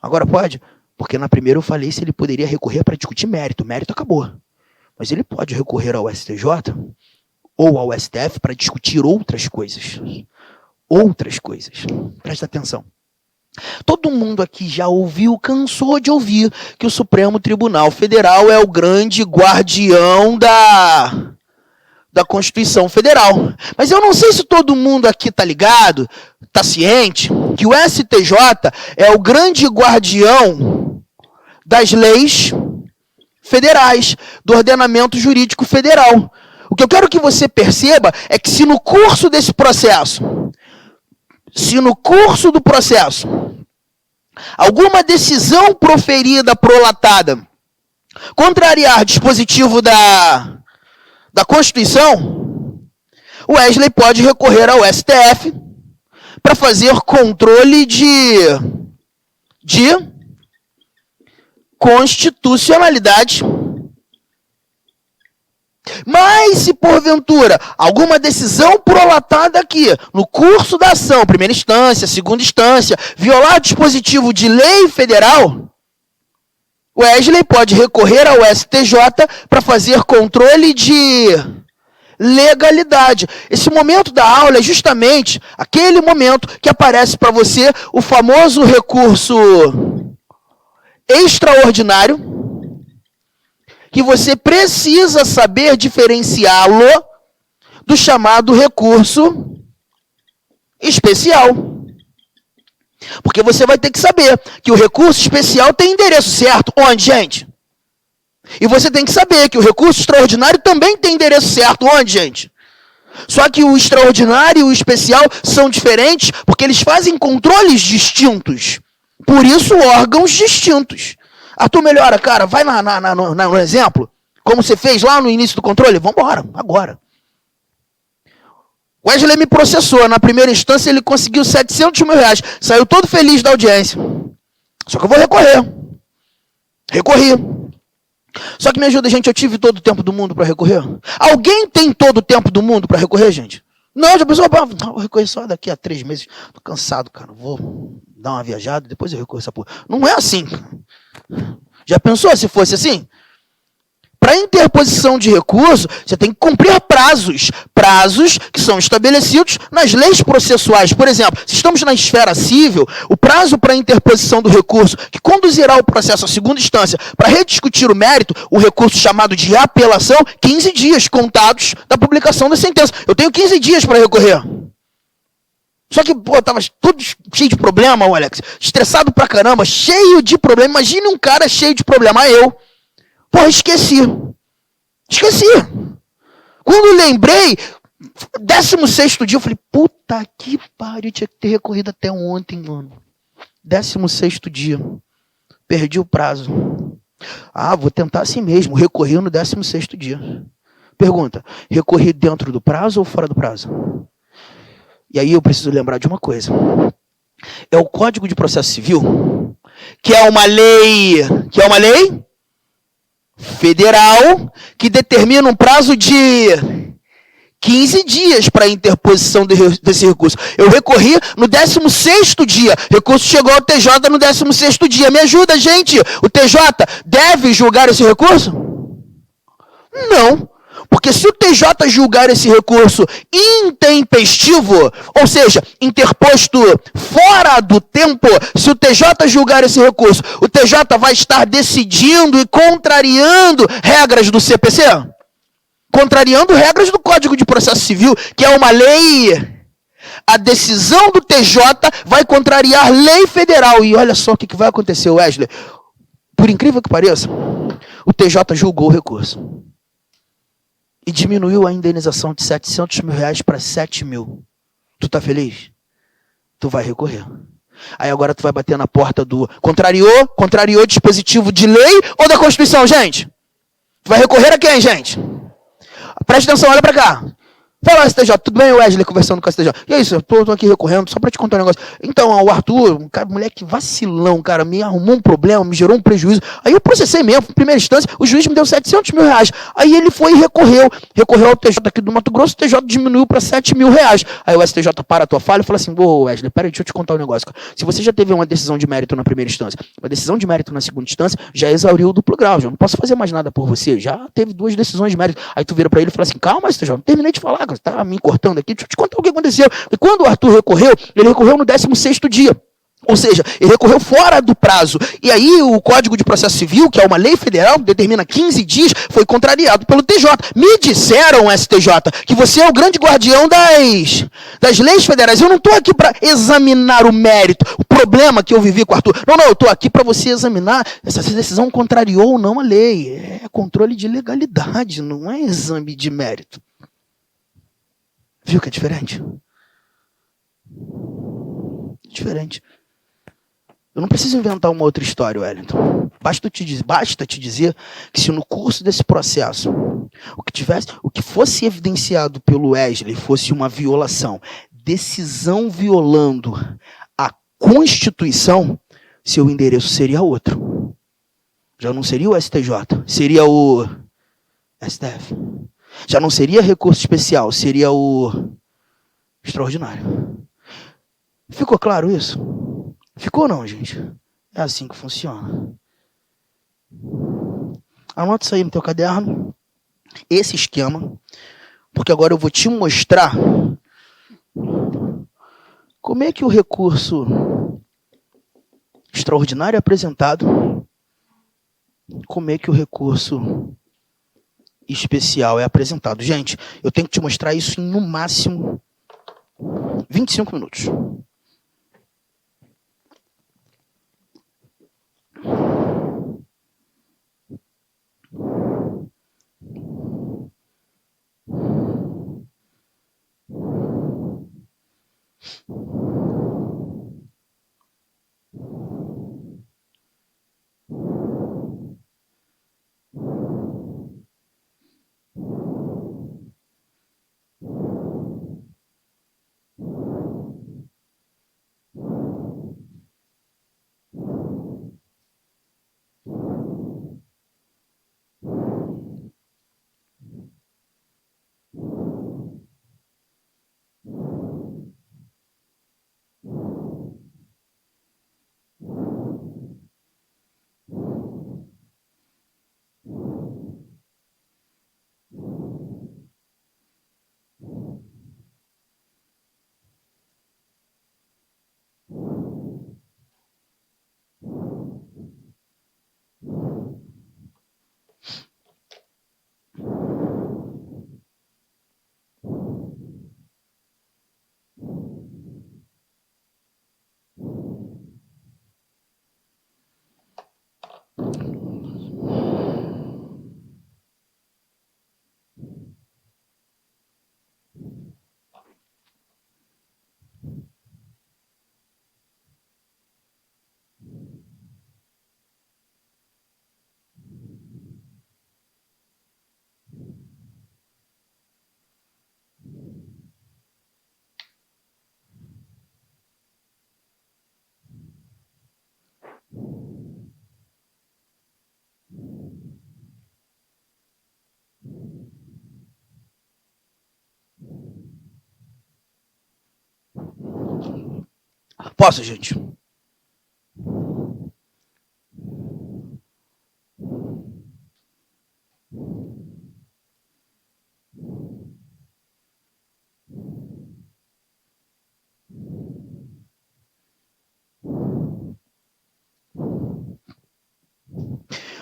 Agora pode? Porque na primeira eu falei se ele poderia recorrer para discutir mérito. Mérito acabou. Mas ele pode recorrer ao STJ ou ao STF para discutir outras coisas. Outras coisas. Presta atenção. Todo mundo aqui já ouviu, cansou de ouvir que o Supremo Tribunal Federal é o grande guardião da Constituição Federal. Mas eu não sei se todo mundo aqui está ligado, está ciente, que o STJ é o grande guardião das leis federais, do ordenamento jurídico federal. O que eu quero que você perceba é que se no curso desse processo, alguma decisão proferida, prolatada, contrariar dispositivo da Constituição, o Wesley pode recorrer ao STF para fazer controle de constitucionalidade. Mas se porventura alguma decisão prolatada aqui, no curso da ação, primeira instância, segunda instância, violar dispositivo de lei federal, o Wesley pode recorrer ao STJ para fazer controle de legalidade. Esse momento da aula é justamente aquele momento que aparece para você o famoso recurso extraordinário, que você precisa saber diferenciá-lo do chamado recurso especial. Porque você vai ter que saber que o recurso especial tem endereço certo. Onde, gente? E você tem que saber que o recurso extraordinário também tem endereço certo. Onde, gente? Só que o extraordinário e o especial são diferentes porque eles fazem controles distintos. Por isso, órgãos distintos. Arthur, melhora, cara. Vai no exemplo. Como você fez lá no início do controle. Vamos embora, agora. Wesley me processou. Na primeira instância, ele conseguiu 700 mil reais. Saiu todo feliz da audiência. Só que eu vou recorrer. Recorri. Só que me ajuda, gente. Eu tive todo o tempo do mundo para recorrer? Alguém tem todo o tempo do mundo para recorrer, gente? Não, já pensou, vou recorrer só daqui a 3 meses. Tô cansado, cara. Vou dar uma viajada, depois eu recorro essa porra. Não é assim. Já pensou se fosse assim? Para interposição de recurso, você tem que cumprir prazos. Prazos que são estabelecidos nas leis processuais. Por exemplo, se estamos na esfera civil, o prazo para interposição do recurso, que conduzirá o processo à segunda instância para rediscutir o mérito, o recurso chamado de apelação, 15 dias contados da publicação da sentença. Eu tenho 15 dias para recorrer. Só que, pô, tava tudo cheio de problema, o Alex. Estressado pra caramba, cheio de problema. Imagine um cara cheio de problema. Eu, porra, esqueci. Quando lembrei, 16º dia, eu falei, puta que pariu, tinha que ter recorrido até ontem, mano. 16º dia. Perdi o prazo. Vou tentar assim mesmo. Recorri no 16º dia. Pergunta, recorri dentro do prazo ou fora do prazo? E aí eu preciso lembrar de uma coisa. É o Código de Processo Civil, que é uma lei federal que determina um prazo de 15 dias para a interposição desse recurso. Eu recorri no 16º dia. Recurso chegou ao TJ no 16º dia. Me ajuda, gente. O TJ deve julgar esse recurso? Não. Porque se o TJ julgar esse recurso intempestivo, ou seja, interposto fora do tempo, se o TJ julgar esse recurso, o TJ vai estar decidindo e contrariando regras do CPC? Contrariando regras do Código de Processo Civil, que é uma lei. A decisão do TJ vai contrariar lei federal. E olha só o que vai acontecer, Wesley. Por incrível que pareça, o TJ julgou o recurso. E diminuiu a indenização de R$700 mil para 7 mil. Tu tá feliz? Tu vai recorrer. Aí agora tu vai bater na porta do... Contrariou dispositivo de lei ou da Constituição, gente? Tu vai recorrer a quem, gente? Presta atenção, olha pra cá. Fala, STJ, tudo bem, Wesley, conversando com a STJ? E é isso, eu tô aqui recorrendo, só pra te contar um negócio. Então, o Arthur, um cara, moleque vacilão, cara, me arrumou um problema, me gerou um prejuízo. Aí eu processei mesmo, em primeira instância, o juiz me deu R$700 mil. Aí ele foi e recorreu ao TJ aqui do Mato Grosso, o TJ diminuiu pra R$7 mil. Aí o STJ para a tua falha e fala assim, Wesley, peraí, deixa eu te contar um negócio. Se você já teve uma decisão de mérito na primeira instância, uma decisão de mérito na segunda instância, já exauriu o duplo grau, já não posso fazer mais nada por você, já teve 2 decisões de mérito. Aí tu vira pra ele e fala assim, calma, STJ, não terminei de falar, cara, tá me cortando aqui, deixa eu te contar o que aconteceu. E quando o Arthur recorreu, ele recorreu no 16º dia. Ou seja, ele recorreu fora do prazo. E aí o Código de Processo Civil, que é uma lei federal, que determina 15 dias, foi contrariado pelo TJ. Me disseram, STJ, que você é o grande guardião das leis federais. Eu não estou aqui para examinar o mérito, o problema que eu vivi com o Arthur. Não, eu estou aqui para você examinar se essa decisão contrariou ou não a lei. É controle de legalidade, não é exame de mérito. Viu que é diferente? Diferente. Eu não preciso inventar uma outra história, Wellington. Basta te dizer que se no curso desse processo o que fosse evidenciado pelo Wesley fosse uma violação, decisão violando a Constituição, seu endereço seria outro. Já não seria o STJ, seria o STF. Já não seria recurso especial, seria o extraordinário. Ficou claro isso? Ficou ou não, gente? É assim que funciona. Anota isso aí no teu caderno, esse esquema, porque agora eu vou te mostrar como é que o recurso extraordinário é apresentado, como é que o recurso especial é apresentado. Gente, eu tenho que te mostrar isso em, no máximo, 25 minutos. Posso, gente?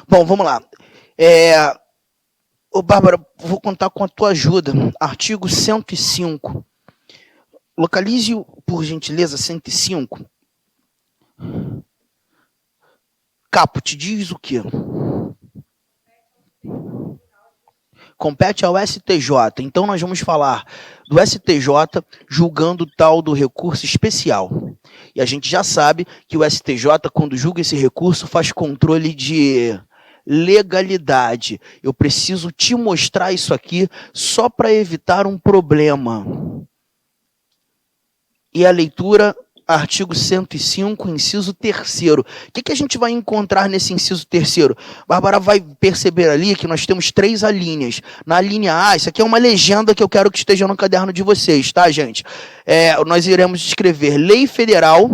Bom, vamos lá. Ô, Bárbara, vou contar com a tua ajuda. Artigo 105. Localize, por gentileza, 105. Caput, diz o quê? Compete ao STJ. Então, nós vamos falar do STJ julgando tal do recurso especial. E a gente já sabe que o STJ, quando julga esse recurso, faz controle de legalidade. Eu preciso te mostrar isso aqui só para evitar um problema. E a leitura, artigo 105, inciso 3º. O que a gente vai encontrar nesse inciso 3º? Bárbara vai perceber ali que nós temos 3 alíneas. Na linha A, isso aqui é uma legenda que eu quero que esteja no caderno de vocês, tá, gente? Nós iremos escrever Lei Federal,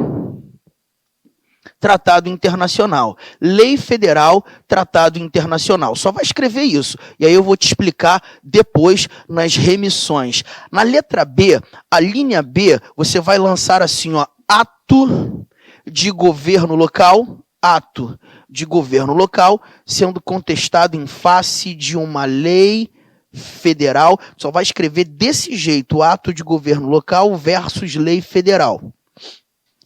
Tratado Internacional. Lei Federal, Tratado Internacional. Só vai escrever isso. E aí eu vou te explicar depois nas remissões. Na letra B, a linha B, você vai lançar assim, ó, ato de governo local, ato de governo local, sendo contestado em face de uma lei federal. Só vai escrever desse jeito, ato de governo local versus lei federal.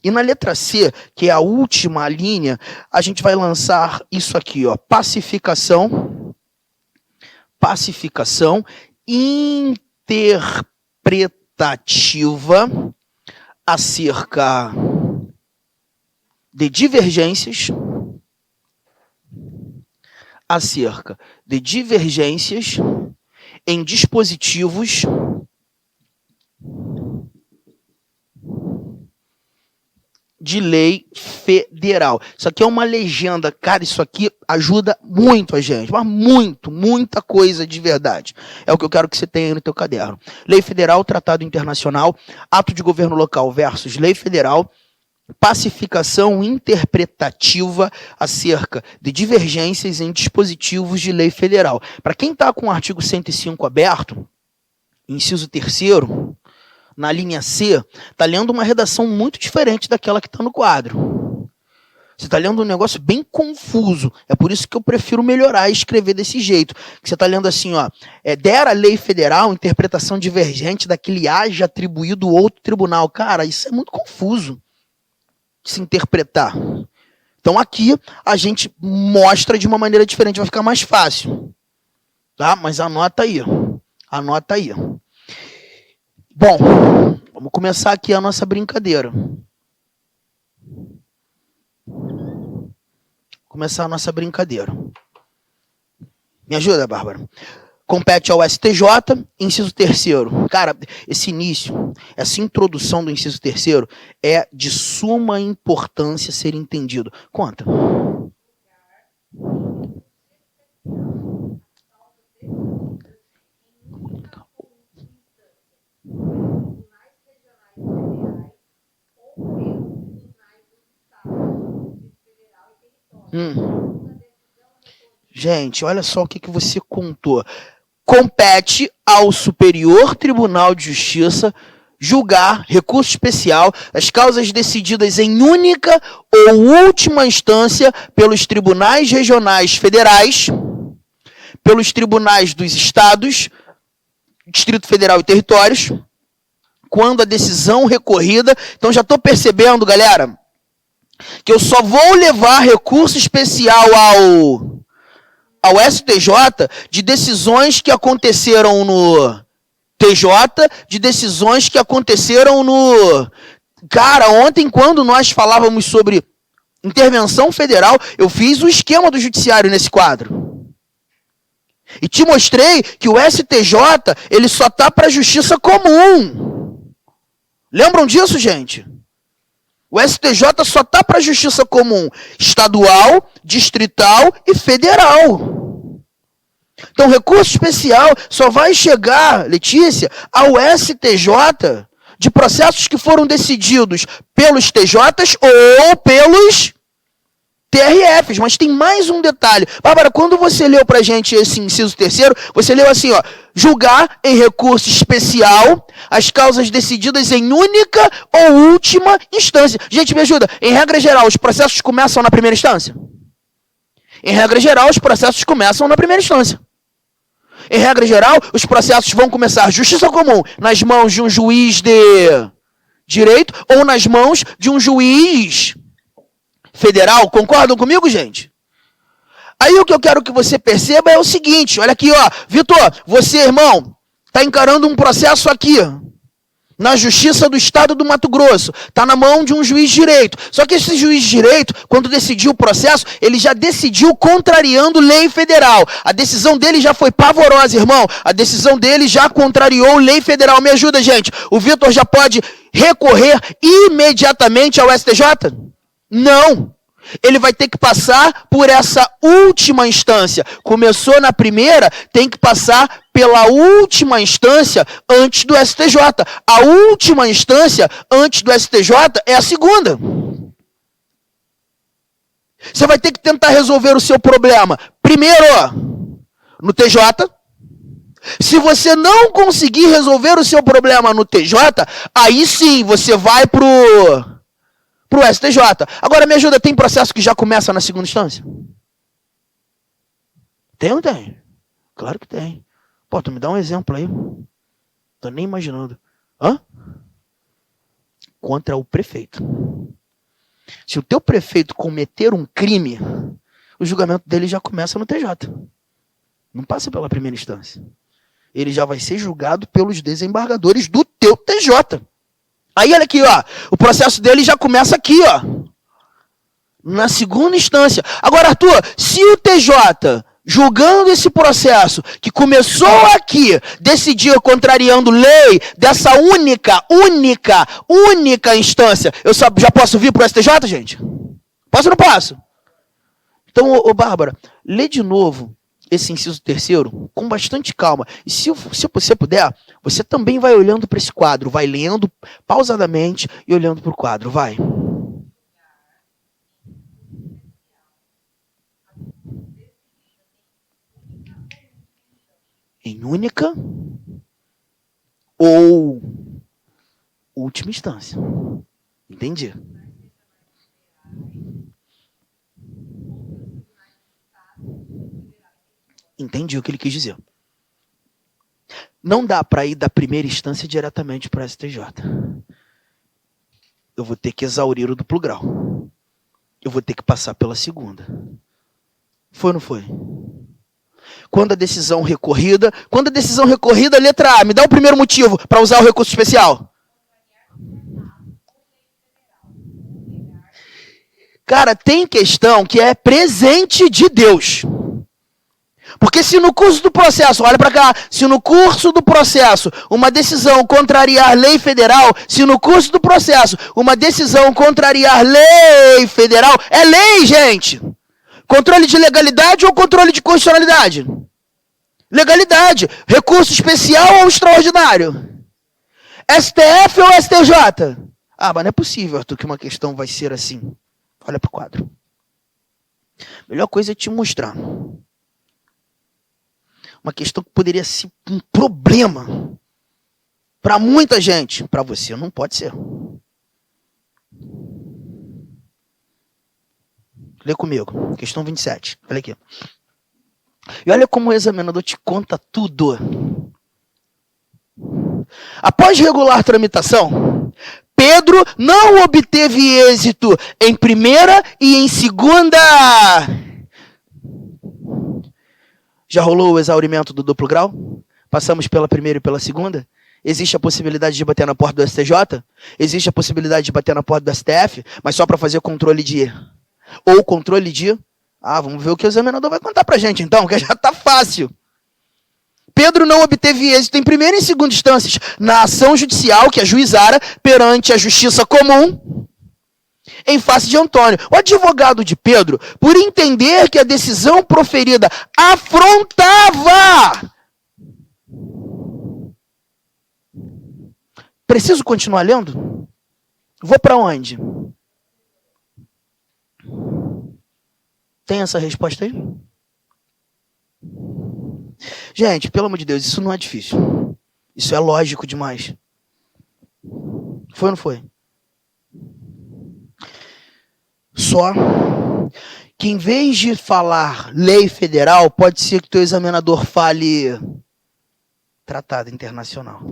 E na letra C, que é a última linha, a gente vai lançar isso aqui, ó, pacificação interpretativa acerca de divergências em dispositivos de lei federal. Isso aqui é uma legenda, cara, isso aqui ajuda muito a gente, mas muita coisa de verdade. É o que eu quero que você tenha aí no teu caderno. Lei federal, tratado internacional, ato de governo local versus lei federal, pacificação interpretativa acerca de divergências em dispositivos de lei federal. Para quem está com o artigo 105 aberto, inciso 3º, na linha C, está lendo uma redação muito diferente daquela que está no quadro. Você está lendo um negócio bem confuso. É por isso que eu prefiro melhorar e escrever desse jeito. Você está lendo assim, ó, dera a lei federal interpretação divergente daquele haja atribuído outro tribunal. Cara, isso é muito confuso de se interpretar. Então aqui a gente mostra de uma maneira diferente, vai ficar mais fácil. Tá? Mas anota aí. Anota aí. Bom, vamos começar aqui a nossa brincadeira. Começar a nossa brincadeira. Me ajuda, Bárbara? Compete ao STJ, inciso 3º. Cara, esse início, essa introdução do inciso 3º é de suma importância ser entendido. Conta. Gente, olha só o que você contou. Compete ao Superior Tribunal de Justiça julgar recurso especial as causas decididas em única ou última instância pelos tribunais regionais federais, pelos tribunais dos estados, Distrito Federal e territórios, quando a decisão recorrida... Então já estou percebendo, galera, que eu só vou levar recurso especial ao STJ de decisões que aconteceram no TJ, de decisões que aconteceram no... Cara, ontem, quando nós falávamos sobre intervenção federal, eu fiz o esquema do judiciário nesse quadro. E te mostrei que o STJ, ele só está para a justiça comum. Lembram disso, gente? O STJ só está para a justiça comum, estadual, distrital e federal. Então, recurso especial só vai chegar, Letícia, ao STJ de processos que foram decididos pelos TJs ou pelos TRFs. Mas tem mais um detalhe. Bárbara, quando você leu pra gente esse inciso terceiro, você leu assim, ó, julgar em recurso especial as causas decididas em única ou última instância. Gente, me ajuda. Em regra geral, os processos começam na primeira instância? Em regra geral, os processos começam na primeira instância. Em regra geral, os processos vão começar justiça comum nas mãos de um juiz de direito ou nas mãos de um juiz federal. Concordam comigo, gente? Aí o que eu quero que você perceba é o seguinte, olha aqui, ó, Vitor, você, irmão, está encarando um processo aqui, na Justiça do Estado do Mato Grosso, está na mão de um juiz de direito. Só que esse juiz de direito, quando decidiu o processo, ele já decidiu contrariando lei federal. A decisão dele já foi pavorosa, irmão. A decisão dele já contrariou lei federal. Me ajuda, gente. O Vitor já pode recorrer imediatamente ao STJ? Não. Ele vai ter que passar por essa última instância. Começou na primeira, tem que passar pela última instância antes do STJ. A última instância antes do STJ é a segunda. Você vai ter que tentar resolver o seu problema primeiro no TJ. Se você não conseguir resolver o seu problema no TJ, aí sim você vai pro STJ. Agora me ajuda, tem processo que já começa na segunda instância? Tem ou não tem? Claro que tem. Pô, tu me dá um exemplo aí. Tô nem imaginando. Hã? Contra o prefeito. Se o teu prefeito cometer um crime, o julgamento dele já começa no TJ. Não passa pela primeira instância. Ele já vai ser julgado pelos desembargadores do teu TJ. Aí, olha aqui, ó. O processo dele já começa aqui, ó. Na segunda instância. Agora, Arthur, se o TJ, julgando esse processo, que começou aqui, decidiu contrariando lei dessa única instância, eu já posso vir para o STJ, gente? Posso ou não posso? Então, Bárbara, lê de novo esse inciso terceiro com bastante calma. E se você puder, você também vai olhando para esse quadro, vai lendo pausadamente e olhando para o quadro, vai. Em única ou última instância. Entendi. Entendi o que ele quis dizer. Não dá para ir da primeira instância diretamente para o STJ. Eu vou ter que exaurir o duplo grau. Eu vou ter que passar pela segunda. Foi ou não foi? Quando a decisão recorrida, letra A, me dá o primeiro motivo para usar o recurso especial. Cara, tem questão que é presente de Deus. Porque se no curso do processo, olha para cá, se no curso do processo uma decisão contrariar lei federal, se no curso do processo uma decisão contrariar lei federal, é lei, gente. Controle de legalidade ou controle de constitucionalidade? Legalidade. Recurso especial ou extraordinário? STF ou STJ? Ah, mas não é possível, Arthur, que uma questão vai ser assim. Olha para o quadro. Melhor coisa é te mostrar. Uma questão que poderia ser um problema para muita gente. Para você não pode ser. Lê comigo. Questão 27. Olha aqui. E olha como o examinador te conta tudo. Após regular tramitação, Pedro não obteve êxito em primeira e em segunda. Já rolou o exaurimento do duplo grau? Passamos pela primeira e pela segunda? Existe a possibilidade de bater na porta do STJ? Existe a possibilidade de bater na porta do STF? Mas só para fazer controle de... Ou controle de... vamos ver o que o examinador vai contar pra gente então, que já tá fácil. Pedro não obteve êxito em primeira e segunda instâncias na ação judicial que ajuizara perante a justiça comum em face de Antônio. O advogado de Pedro, por entender que a decisão proferida afrontava Preciso continuar lendo? Vou para onde? Tem essa resposta aí? Gente, pelo amor de Deus, isso não é difícil. Isso é lógico demais. Foi ou não foi? Só que em vez de falar lei federal, pode ser que o teu examinador fale tratado internacional.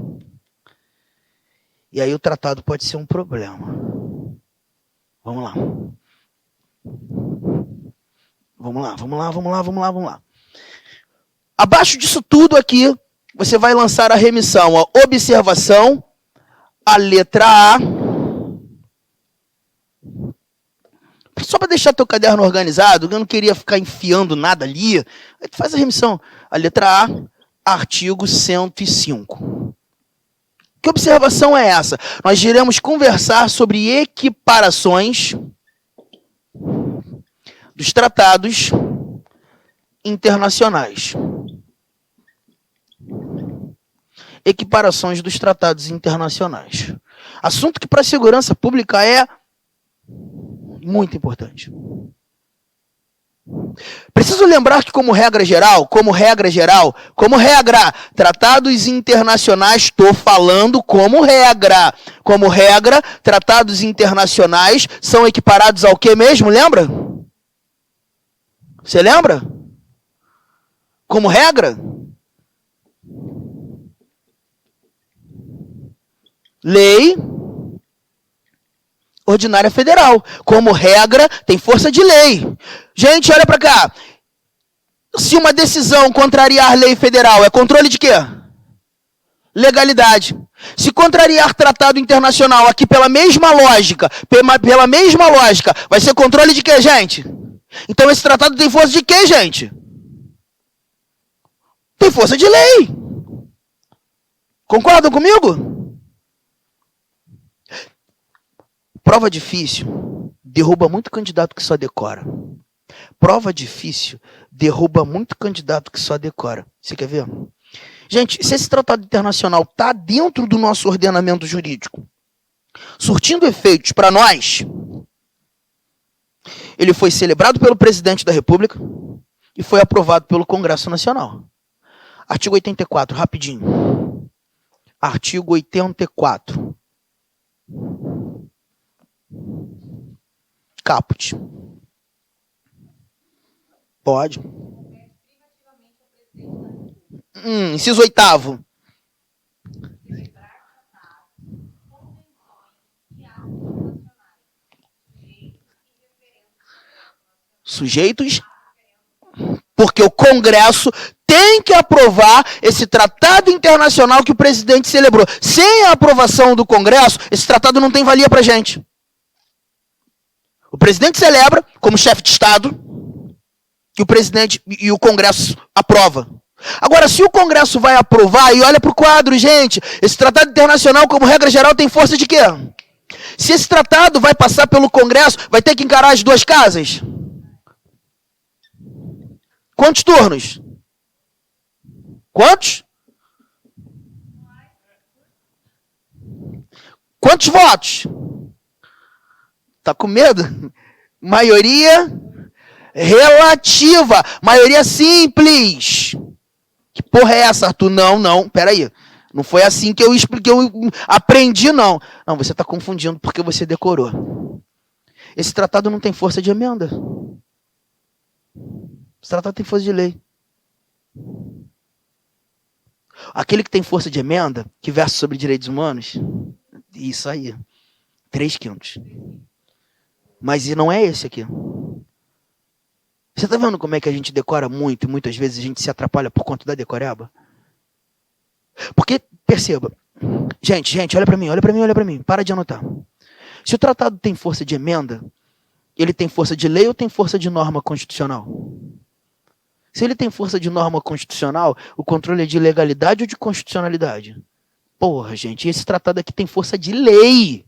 E aí o tratado pode ser um problema. Vamos lá. Vamos lá. Abaixo disso tudo aqui, você vai lançar a remissão, a observação, a letra A. Só para deixar teu caderno organizado, eu não queria ficar enfiando nada ali. Aí tu faz a remissão. A letra A, artigo 105. Que observação é essa? Nós iremos conversar sobre equiparações dos tratados internacionais. Equiparações dos tratados internacionais. Assunto que para a segurança pública é muito importante. Preciso lembrar que como regra, tratados internacionais, estou falando como regra, tratados internacionais são equiparados ao que mesmo, lembra? Você lembra? Como regra? Lei ordinária federal. Como regra, tem força de lei. Gente, olha para cá. Se uma decisão contrariar lei federal, é controle de quê? Legalidade. Se contrariar tratado internacional, aqui pela mesma lógica, vai ser controle de quê, gente? Então esse tratado tem força de quê, gente? Tem força de lei. Concordam comigo? Prova difícil derruba muito candidato que só decora. Você quer ver? Gente, se esse tratado internacional está dentro do nosso ordenamento jurídico, surtindo efeitos para nós, ele foi celebrado pelo presidente da República e foi aprovado pelo Congresso Nacional. Artigo 84, rapidinho. Artigo 84. Caput. Pode. Inciso 8º. Sujeitos, porque o Congresso tem que aprovar esse tratado internacional que o presidente celebrou. Sem a aprovação do Congresso, esse tratado não tem valia pra gente. O presidente celebra como chefe de Estado e o presidente e o Congresso aprova. Agora, se o Congresso vai aprovar, e olha para o quadro, gente, esse tratado internacional, como regra geral, tem força de quê? Se esse tratado vai passar pelo Congresso, vai ter que encarar as duas casas? Quantos turnos? Quantos? Quantos votos? Tá com medo? Maioria relativa. Maioria simples. Que porra é essa, Arthur? Não, peraí. Não foi assim que eu expliquei, eu aprendi, não. Não, você está confundindo porque você decorou. Esse tratado não tem força de emenda. Esse tratado tem força de lei. Aquele que tem força de emenda, que versa sobre direitos humanos, isso aí. 3/5. Mas não é esse aqui. Você está vendo como é que a gente decora muito e muitas vezes a gente se atrapalha por conta da decoreba? Porque, perceba, gente, olha para mim, para de anotar. Se o tratado tem força de emenda, ele tem força de lei ou tem força de norma constitucional? Se ele tem força de norma constitucional, o controle é de legalidade ou de constitucionalidade? Porra, gente, esse tratado aqui tem força de lei.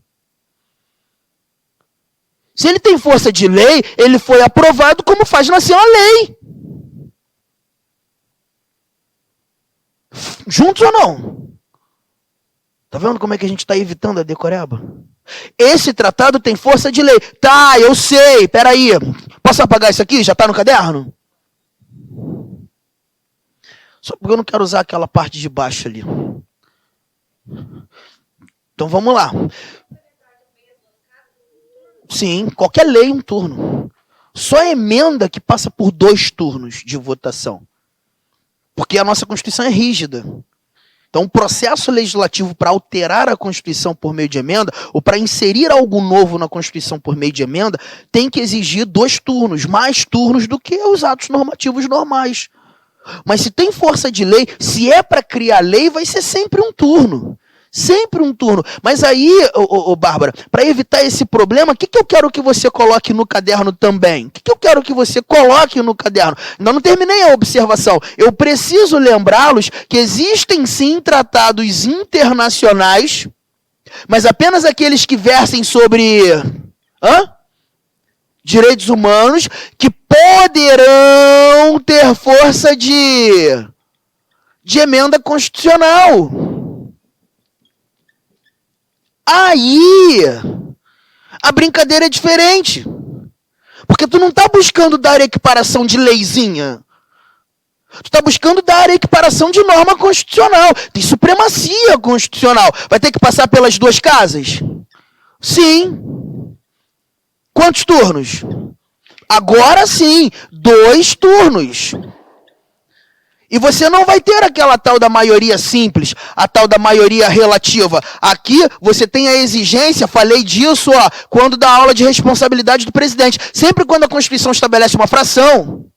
Se ele tem força de lei, ele foi aprovado como faz nascer uma lei. Juntos ou não? Tá vendo como é que a gente está evitando a decoreba? Esse tratado tem força de lei. Tá, eu sei, peraí. Posso apagar isso aqui? Já está no caderno? Só porque eu não quero usar aquela parte de baixo ali. Então vamos lá. Sim, qualquer lei um turno. Só emenda que passa por 2 turnos de votação. Porque a nossa Constituição é rígida. Então, o processo legislativo para alterar a Constituição por meio de emenda, ou para inserir algo novo na Constituição por meio de emenda, tem que exigir 2 turnos, mais turnos do que os atos normativos normais. Mas se tem força de lei, se é para criar lei, vai ser sempre um turno. Sempre um turno. Mas aí, Bárbara, para evitar esse problema, o que eu quero que você coloque no caderno também? O que eu quero que você coloque no caderno? Ainda não terminei a observação. Eu preciso lembrá-los que existem sim tratados internacionais, mas apenas aqueles que versem sobre direitos humanos, que poderão ter força de emenda constitucional. Aí, a brincadeira é diferente. Porque tu não está buscando dar equiparação de leizinha. Tu está buscando dar equiparação de norma constitucional. Tem supremacia constitucional. Vai ter que passar pelas 2 casas? Sim. Quantos turnos? Agora sim, 2 turnos. E você não vai ter aquela tal da maioria simples, a tal da maioria relativa. Aqui você tem a exigência, falei disso, quando dá aula de responsabilidade do presidente. Sempre quando a Constituição estabelece uma fração,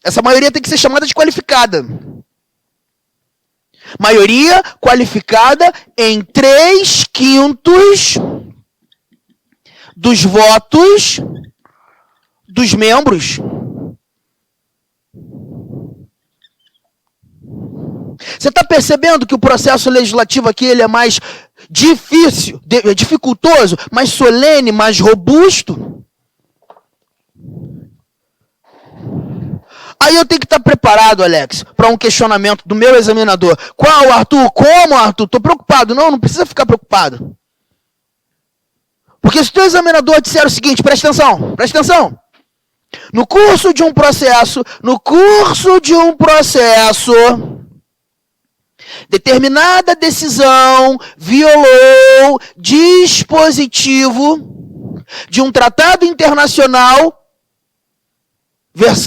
essa maioria tem que ser chamada de qualificada. Maioria qualificada em 3/5 dos votos dos membros. Você está percebendo que o processo legislativo aqui ele é mais difícil, dificultoso, mais solene, mais robusto? Aí eu tenho que estar preparado, Alex, para um questionamento do meu examinador. Qual, Arthur? Como, Arthur? Estou preocupado. Não precisa ficar preocupado. Porque se o teu examinador disser o seguinte, presta atenção. No curso de um processo, determinada decisão violou dispositivo de um tratado internacional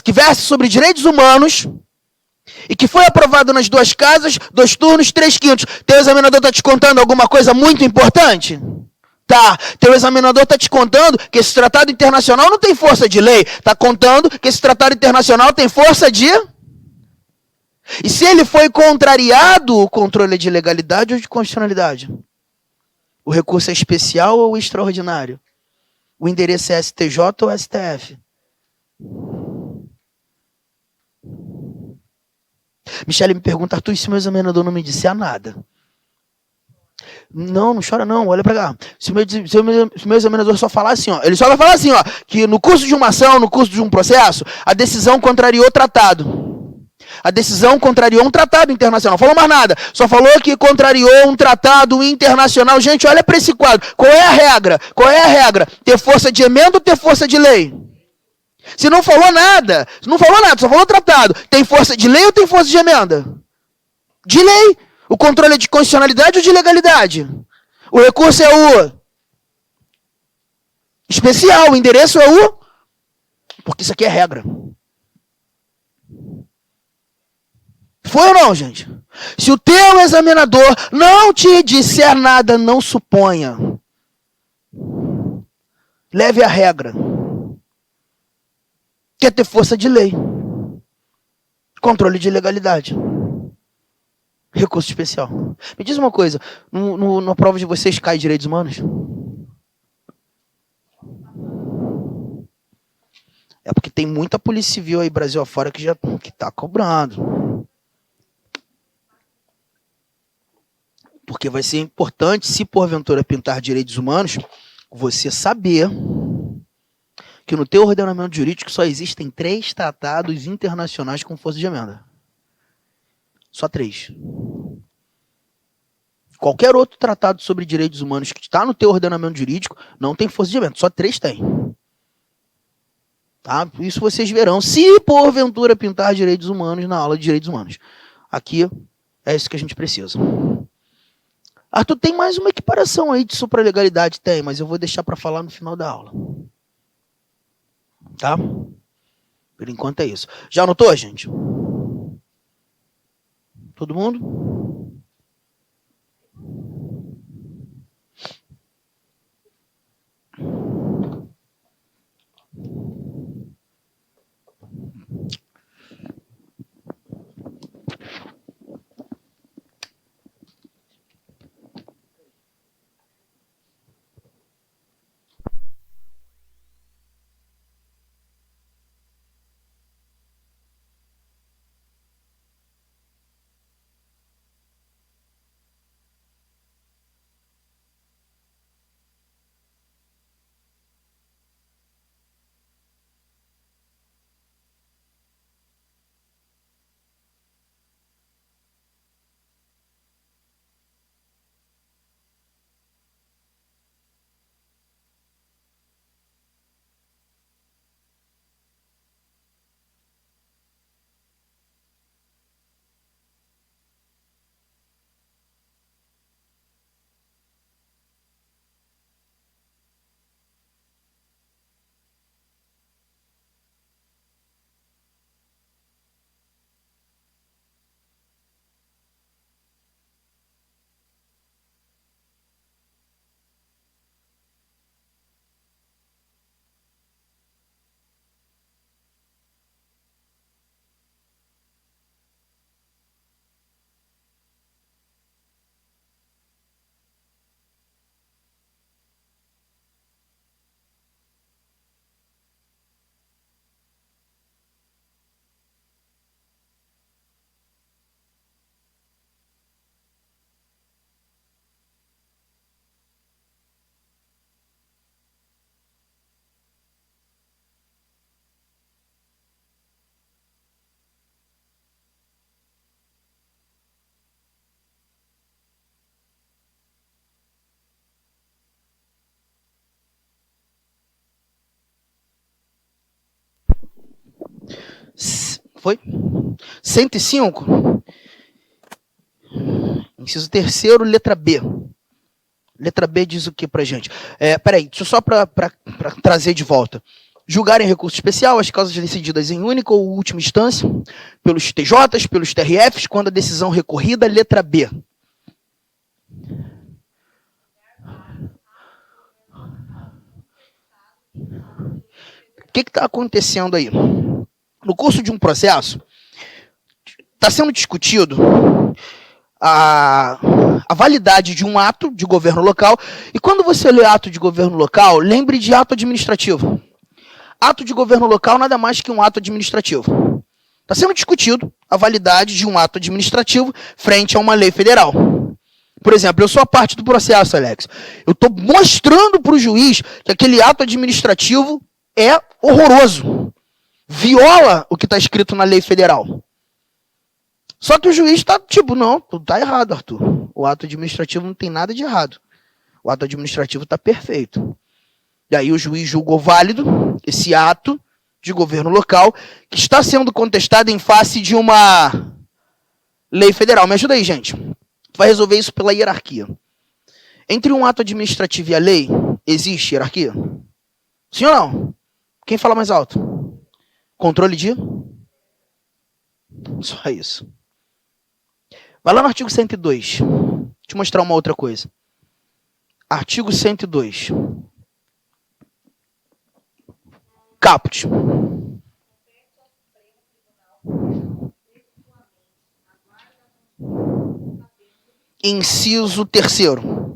que versa sobre direitos humanos e que foi aprovado nas 2 casas, 2 turnos, 3/5. Teu examinador está te contando alguma coisa muito importante? Tá. Teu examinador está te contando que esse tratado internacional não tem força de lei. Está contando que esse tratado internacional tem força de... E se ele foi contrariado, o controle é de legalidade ou de constitucionalidade? O recurso é especial ou extraordinário? O endereço é STJ ou STF? Michele me pergunta, Arthur, e se meu examinador não me disser nada? Não chora não, olha pra cá. Se o meu examinador só falar assim, ele só vai falar assim, que no curso de uma ação, no curso de um processo, a decisão contrariou o tratado. A decisão contrariou um tratado internacional. Não falou mais nada. Só falou que contrariou um tratado internacional. Gente, olha para esse quadro. Qual é a regra? Ter força de emenda ou ter força de lei? Se não falou nada, só falou tratado. Tem força de lei ou tem força de emenda? De lei. O controle é de constitucionalidade ou de legalidade? O recurso é o especial, o endereço é o... Porque isso aqui é regra. Foi ou não, gente? Se o teu examinador não te disser nada, não suponha. Leve a regra. Quer ter força de lei. Controle de legalidade. Recurso especial. Me diz uma coisa, na prova de vocês cai direitos humanos? É porque tem muita polícia civil aí, Brasil afora, que tá cobrando. Porque vai ser importante, se porventura pintar direitos humanos, você saber que no teu ordenamento jurídico só existem 3 tratados internacionais com força de emenda. Só 3. Qualquer outro tratado sobre direitos humanos que está no teu ordenamento jurídico não tem força de vento, só 3 tem. Tá? Isso vocês verão, se porventura pintar direitos humanos na aula de direitos humanos. Aqui é isso que a gente precisa. Arthur, tem mais uma equiparação aí de supralegalidade? Tem, mas eu vou deixar para falar no final da aula. Tá? Por enquanto é isso. Já anotou, gente? Todo mundo? Foi? 105? Inciso terceiro, letra B. Letra B diz o que pra gente? Peraí, deixa eu só pra trazer de volta. Julgar em recurso especial as causas decididas em única ou última instância, pelos TJs, pelos TRFs, quando a decisão recorrida, letra B. O que está acontecendo aí? No curso de um processo, está sendo discutido a validade de um ato de governo local. E quando você lê ato de governo local, lembre de ato administrativo. Ato de governo local nada mais que um ato administrativo. Está sendo discutido a validade de um ato administrativo frente a uma lei federal. Por exemplo, eu sou a parte do processo, Alex. Eu estou mostrando para o juiz que aquele ato administrativo é horroroso. Viola o que está escrito na lei federal. Só que o juiz está tipo, não, tudo está errado, Arthur. O ato administrativo não tem nada de errado. O ato administrativo está perfeito. E aí o juiz julgou válido esse ato de governo local que está sendo contestado em face de uma lei federal. Me ajuda aí, gente. Vai resolver isso pela hierarquia. Entre um ato administrativo e a lei, existe hierarquia? Sim ou não? Quem fala mais alto? Controle de? Só isso. Vai lá no artigo 102. Deixa eu te mostrar uma outra coisa. Artigo 102. Caput. Inciso terceiro.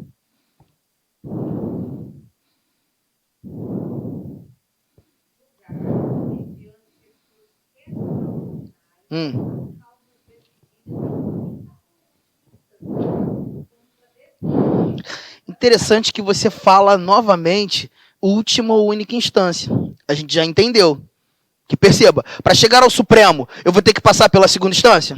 Interessante que você fala novamente última ou única instância. A gente já entendeu. Que perceba, para chegar ao Supremo, eu vou ter que passar pela segunda instância?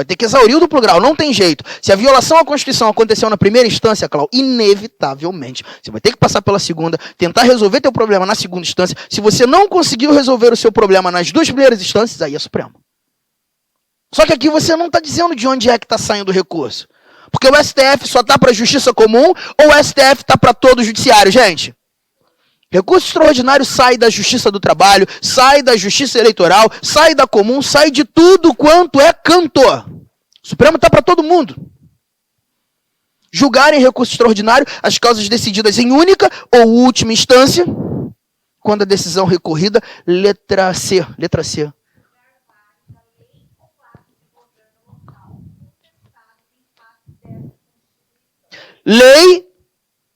Vai ter que exaurir o duplo grau, não tem jeito. Se a violação à Constituição aconteceu na primeira instância, Cláudio, inevitavelmente, você vai ter que passar pela segunda, tentar resolver teu problema na segunda instância. Se você não conseguiu resolver o seu problema nas duas primeiras instâncias, aí é Supremo. Só que aqui você não está dizendo de onde é que está saindo o recurso. Porque o STF só está para a justiça comum ou o STF está para todo o judiciário, gente? Recurso extraordinário sai da Justiça do Trabalho, sai da Justiça Eleitoral, sai da comum, sai de tudo quanto é cantor. O Supremo está para todo mundo. Julgar em recurso extraordinário as causas decididas em única ou última instância, quando a decisão recorrida, letra C. Lei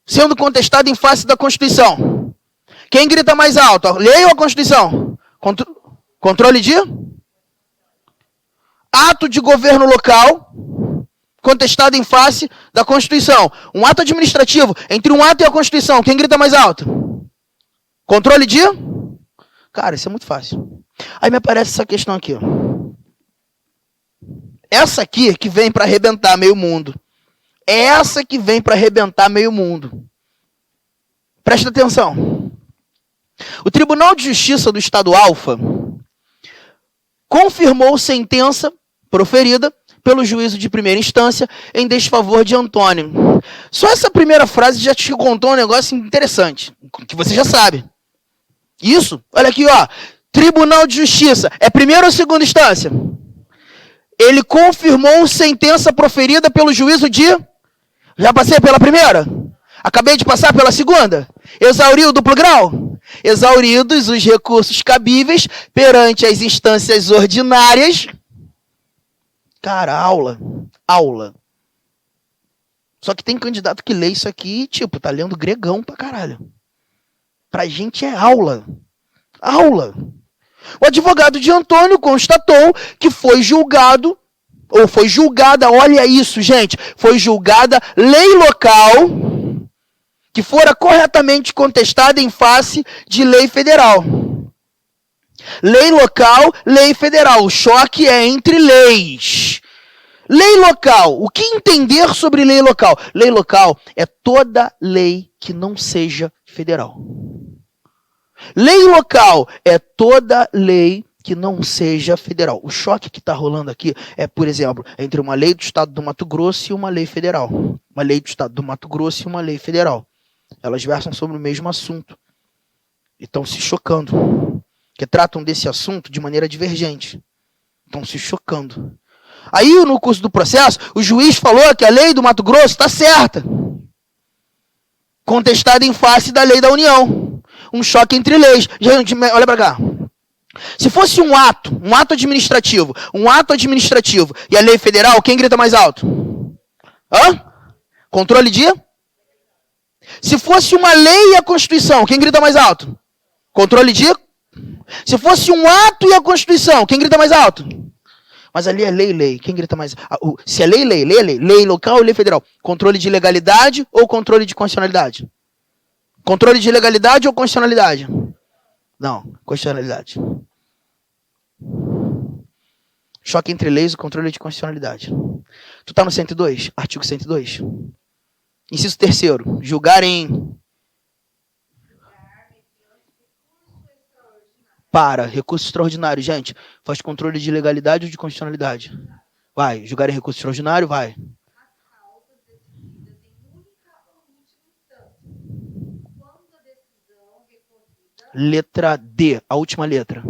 sendo contestada em face da Constituição. Quem grita mais alto? A lei ou a Constituição? Controle de? Ato de governo local contestado em face da Constituição. Um ato administrativo. Entre um ato e a Constituição, quem grita mais alto? Controle de? Cara, isso é muito fácil. Aí me aparece essa questão aqui. Ó. Essa aqui que vem para arrebentar meio mundo. Essa que vem para arrebentar meio mundo. Presta atenção. O Tribunal de Justiça do Estado Alfa confirmou sentença proferida pelo juízo de primeira instância em desfavor de Antônio. Só essa primeira frase já te contou um negócio interessante, que você já sabe. Isso, olha aqui, ó. Tribunal de Justiça, é primeira ou segunda instância? Ele confirmou sentença proferida pelo juízo de... Já passei pela primeira? Acabei de passar pela segunda? Exauriu o duplo grau? Exauridos os recursos cabíveis perante as instâncias ordinárias. Cara, aula. Só que tem candidato que lê isso aqui, tipo, tá lendo gregão pra caralho. Pra gente é aula. O advogado de Antônio constatou que foi julgado, ou foi julgada, olha isso, gente, foi julgada lei local que fora corretamente contestada em face de lei federal. Lei local, lei federal. O choque é entre leis. Lei local. O que entender sobre lei local? Lei local é toda lei que não seja federal. Lei local é toda lei que não seja federal. O choque que está rolando aqui é, por exemplo, entre uma lei do Estado do Mato Grosso e uma lei federal. Uma lei do Estado do Mato Grosso e uma lei federal. Elas versam sobre o mesmo assunto. E estão se chocando. Porque tratam desse assunto de maneira divergente. Estão se chocando. Aí, no curso do processo, o juiz falou que a lei do Mato Grosso está certa. Contestada em face da lei da União. Um choque entre leis. Gente, olha para cá. Se fosse um ato administrativo, e a lei federal, quem grita mais alto? Controle de? Se fosse uma lei e a Constituição, quem grita mais alto? Controle de? Se fosse um ato e a Constituição, quem grita mais alto? Mas ali é lei. Quem grita mais? Se é lei. Lei local ou lei federal? Controle de legalidade ou controle de constitucionalidade? Controle de legalidade ou constitucionalidade? Não, constitucionalidade. Choque entre leis e controle de constitucionalidade. Tu tá no 102? Artigo 102. Inciso 3º. Julgar em... recurso extraordinário, gente. Faz controle de legalidade ou de constitucionalidade? Vai. Julgar em recurso extraordinário? Vai. Letra D, a última letra.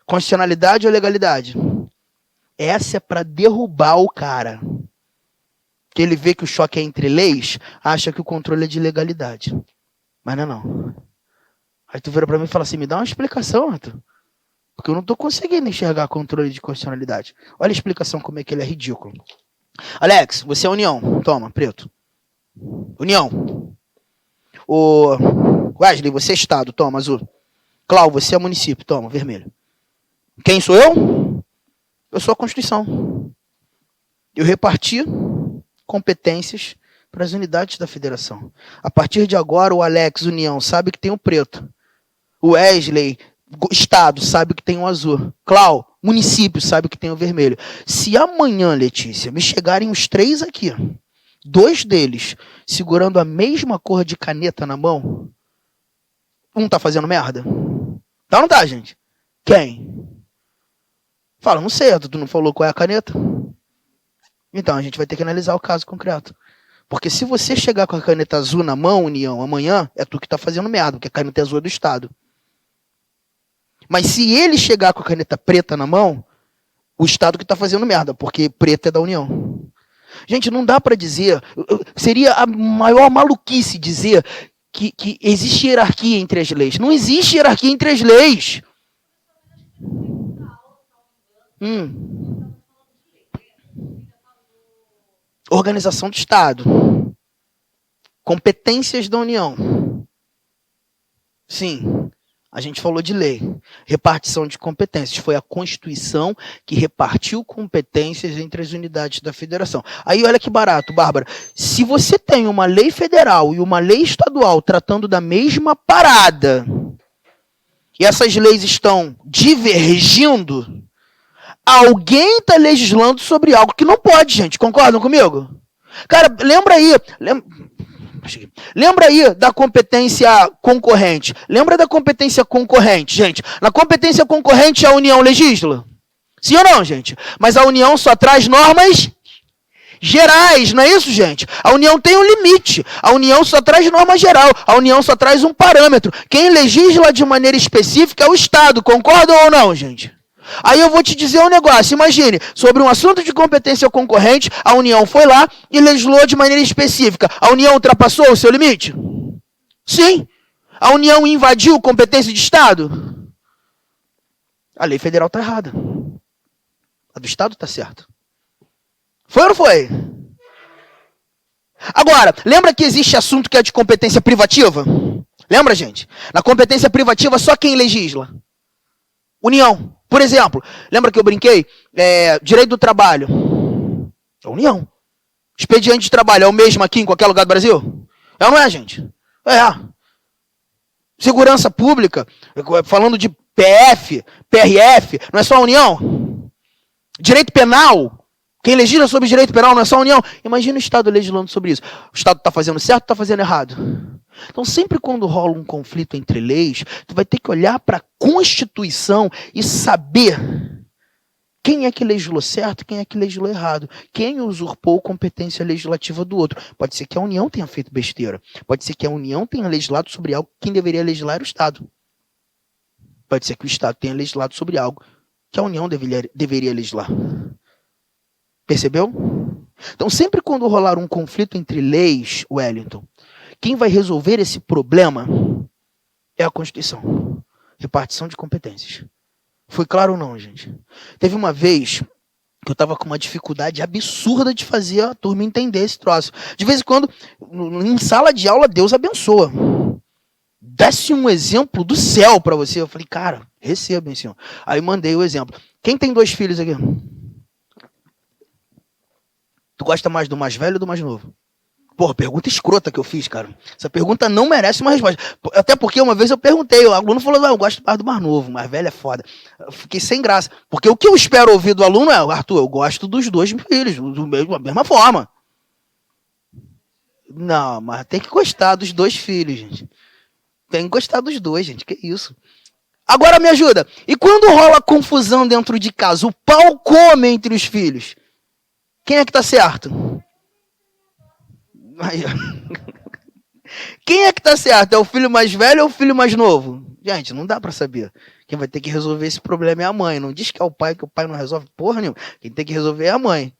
Constitucionalidade ou legalidade? Essa é para derrubar o cara. Que ele vê que o choque é entre leis, acha que o controle é de legalidade. Mas não é não. Aí tu vira para mim e fala assim, me dá uma explicação, Arthur. Porque eu não estou conseguindo enxergar controle de constitucionalidade. Olha a explicação como é que ele é ridículo. Alex, você é União. Toma, preto. União. O Wesley, você é Estado. Toma, azul. Clau, você é município. Toma, vermelho. Quem sou eu? Eu sou a Constituição. Eu reparti competências para as unidades da federação. A partir de agora, o Alex, União, sabe que tem o preto. O Wesley, Estado, sabe que tem o azul. Clau, município, sabe que tem o vermelho. Se amanhã, Letícia, me chegarem os 3 aqui, 2 deles segurando a mesma cor de caneta na mão, um tá fazendo merda? Tá ou não tá, gente? Quem? Fala, não sei, tu não falou qual é a caneta? Então, a gente vai ter que analisar o caso concreto. Porque se você chegar com a caneta azul na mão, União, amanhã, é tu que tá fazendo merda, porque a caneta azul é do Estado. Mas se ele chegar com a caneta preta na mão, o Estado que tá fazendo merda, porque preta é da União. Gente, não dá para dizer, seria a maior maluquice dizer que existe hierarquia entre as leis. Não existe hierarquia entre as leis. Organização do Estado. Competências da União. Sim, a gente falou de lei. Repartição de competências. Foi a Constituição que repartiu competências entre as unidades da federação. Aí olha que barato, Bárbara. Se você tem uma lei federal e uma lei estadual tratando da mesma parada, e essas leis estão divergindo, alguém está legislando sobre algo que não pode, gente. Concordam comigo? Cara, lembra aí da competência concorrente. Lembra da competência concorrente, gente? Na competência concorrente a União legisla? Sim ou não, gente? Mas a União só traz normas gerais, não é isso, gente? A União tem um limite. A União só traz norma geral. A União só traz um parâmetro. Quem legisla de maneira específica é o Estado. Concordam ou não, gente? Aí eu vou te dizer um negócio. Imagine, sobre um assunto de competência concorrente, a União foi lá e legislou de maneira específica. A União ultrapassou o seu limite? Sim. A União invadiu competência de Estado? A lei federal está errada. A do Estado está certa. Foi ou não foi? Agora, lembra que existe assunto que é de competência privativa? Lembra, gente? Na competência privativa, só quem legisla? União. Por exemplo, lembra que eu brinquei? Direito do trabalho. É a União. Expediente de trabalho é o mesmo aqui em qualquer lugar do Brasil? É ou não é, gente? É. Segurança pública, falando de PF, PRF, não é só a União? Direito penal, quem legisla sobre direito penal não é só a União? Imagina o Estado legislando sobre isso. O Estado está fazendo certo ou está fazendo errado? Então, sempre quando rola um conflito entre leis, tu vai ter que olhar para a Constituição e saber quem é que legislou certo e quem é que legislou errado. Quem usurpou competência legislativa do outro. Pode ser que a União tenha feito besteira. Pode ser que a União tenha legislado sobre algo que quem deveria legislar era o Estado. Pode ser que o Estado tenha legislado sobre algo que a União deveria legislar. Percebeu? Então, sempre quando rolar um conflito entre leis, Wellington, quem vai resolver esse problema é a Constituição. Repartição de competências. Foi claro ou não, gente? Teve uma vez que eu estava com uma dificuldade absurda de fazer a turma entender esse troço. De vez em quando, em sala de aula, Deus abençoa. Desce um exemplo do céu para você. Eu falei, cara, receba, hein, senhor. Aí mandei o exemplo. Quem tem 2 filhos aqui? Tu gosta mais do mais velho ou do mais novo? Porra, pergunta escrota que eu fiz, cara. Essa pergunta não merece uma resposta. Até porque uma vez eu perguntei, o aluno falou, não, eu gosto mais do mais novo, mais velho é foda. Eu fiquei sem graça. Porque o que eu espero ouvir do aluno é, Arthur, eu gosto dos 2 filhos, da mesma forma. Não, mas tem que gostar dos 2 filhos, gente. Tem que gostar dos 2, gente, que isso. Agora me ajuda. E quando rola confusão dentro de casa, o pau come entre os filhos, quem é que tá certo? Aí, quem é que tá certo? É o filho mais velho ou o filho mais novo? Gente, não dá pra saber. Quem vai ter que resolver esse problema é a mãe. Não diz que é o pai, que o pai não resolve porra nenhuma. Quem tem que resolver é a mãe.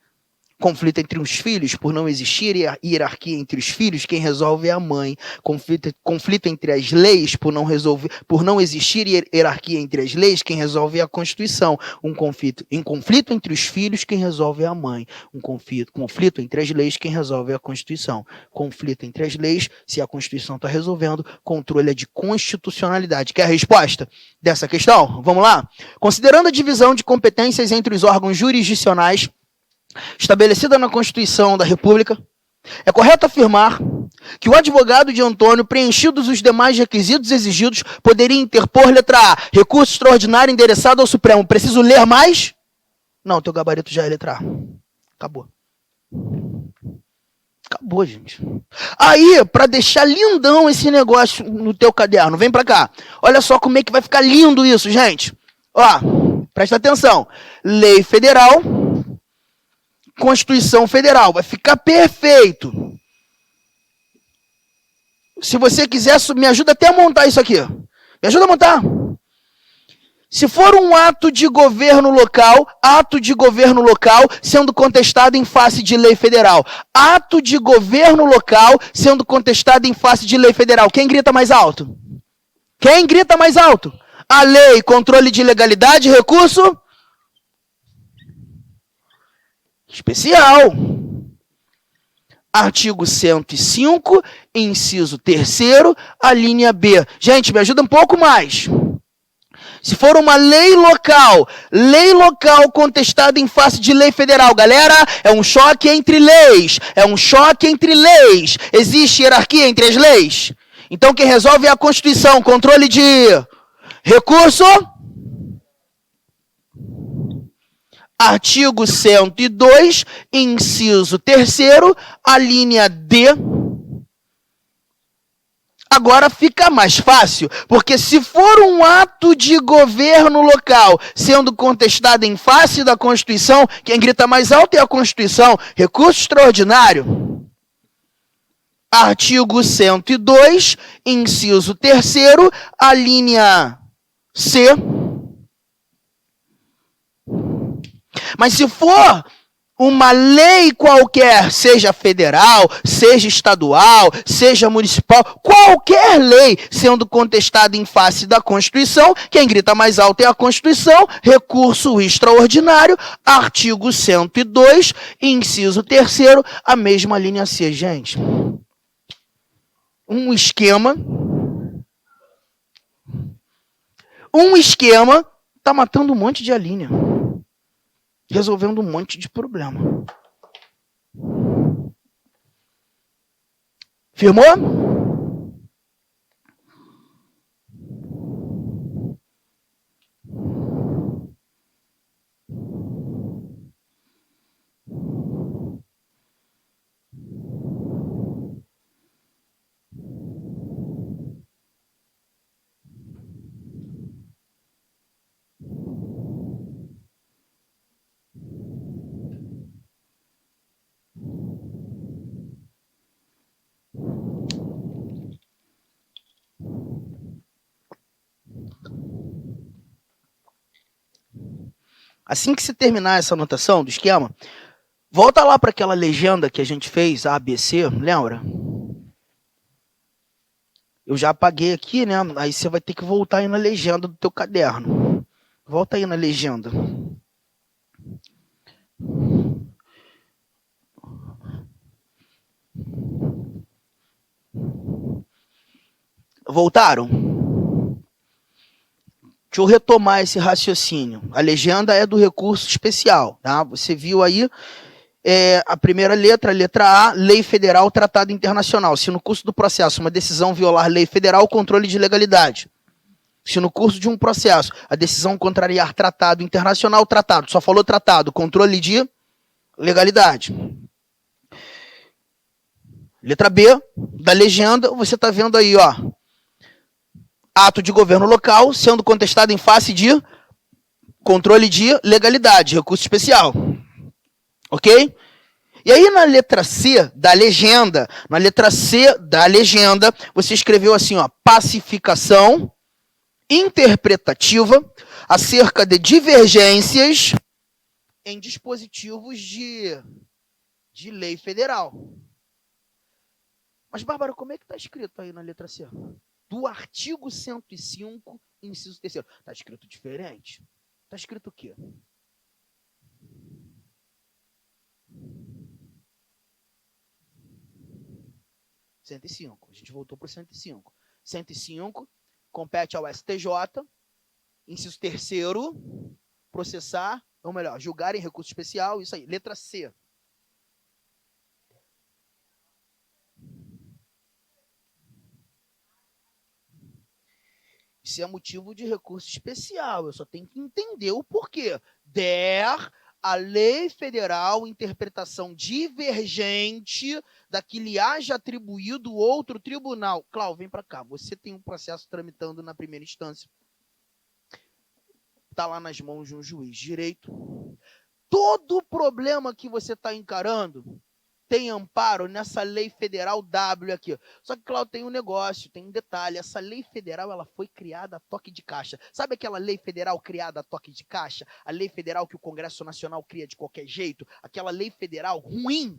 Conflito entre os filhos, por não existir hierarquia entre os filhos, quem resolve é a mãe. Conflito entre as leis, por não existir hierarquia entre as leis, quem resolve é a Constituição. Conflito entre os filhos, quem resolve é a mãe. Conflito entre as leis, quem resolve é a Constituição. Conflito entre as leis, se a Constituição está resolvendo, controle é de constitucionalidade. Quer a resposta dessa questão? Vamos lá? Considerando a divisão de competências entre os órgãos jurisdicionais estabelecida na Constituição da República, É correto afirmar que o advogado de Antônio, preenchidos os demais requisitos exigidos, poderia interpor, letra A, recurso extraordinário endereçado ao Supremo. Preciso ler mais? Não, teu gabarito já é letra A. Acabou. Acabou, gente. Aí, para deixar lindão esse negócio no teu caderno, vem para cá. Olha só como é que vai ficar lindo isso, gente. Ó, presta atenção. Lei Federal, Constituição Federal. Vai ficar perfeito. Se você quiser, me ajuda até a montar isso aqui. Me ajuda a montar. Se for um ato de governo local sendo contestado em face de lei federal. Ato de governo local sendo contestado em face de lei federal. Quem grita mais alto? Quem grita mais alto? A lei, controle de legalidade, recurso especial. Artigo 105, inciso 3º, a linha B. Gente, me ajuda um pouco mais. Se for uma lei local contestada em face de lei federal, galera, é um choque entre leis. Existe hierarquia entre as leis? Então quem resolve é a Constituição, controle de recurso. Artigo 102, inciso 3º, a linha D. Agora fica mais fácil, porque se for um ato de governo local sendo contestado em face da Constituição, quem grita mais alto é a Constituição. Recurso extraordinário. Artigo 102, inciso 3º, a linha C. Mas se for uma lei qualquer, seja federal, seja estadual, seja municipal, qualquer lei sendo contestada em face da Constituição, quem grita mais alto é a Constituição, recurso extraordinário, artigo 102, inciso 3º, a mesma linha C, gente. Um esquema tá matando um monte de alínea. Resolvendo um monte de problema. Firmou? Assim que se terminar essa anotação do esquema, volta lá para aquela legenda que a gente fez, A, B, C, lembra? Eu já apaguei aqui, né? Aí você vai ter que voltar aí na legenda do teu caderno. Volta aí na legenda. Voltaram? Deixa eu retomar esse raciocínio. A legenda é do recurso especial, tá? Você viu aí a primeira letra, a letra A, lei federal, tratado internacional. Se no curso do processo uma decisão violar lei federal, controle de legalidade. Se no curso de um processo a decisão contrariar tratado internacional, tratado, só falou tratado, controle de legalidade. Letra B, da legenda, você está vendo aí, ó. Ato de governo local sendo contestado em face de controle de legalidade, recurso especial. Ok? E aí na letra C da legenda, você escreveu assim, ó, pacificação interpretativa acerca de divergências em dispositivos de lei federal. Mas, Bárbara, como é que está escrito aí na letra C? Do artigo 105, inciso 3º. Está escrito diferente? Está escrito o quê? A gente voltou para o 105. 105 compete ao STJ, inciso 3º, processar, ou melhor, julgar em recurso especial, isso aí. Letra C. Isso é motivo de recurso especial. Eu só tenho que entender o porquê. Der a lei federal interpretação divergente da que lhe haja atribuído outro tribunal. Cláudio, vem para cá. Você tem um processo tramitando na primeira instância. Está lá nas mãos de um juiz de direito. Todo problema que você está encarando tem amparo nessa lei federal W aqui. Só que, Cláudio, tem um negócio, tem um detalhe. Essa lei federal ela foi criada a toque de caixa. Sabe aquela lei federal criada a toque de caixa? A lei federal que o Congresso Nacional cria de qualquer jeito? Aquela lei federal ruim?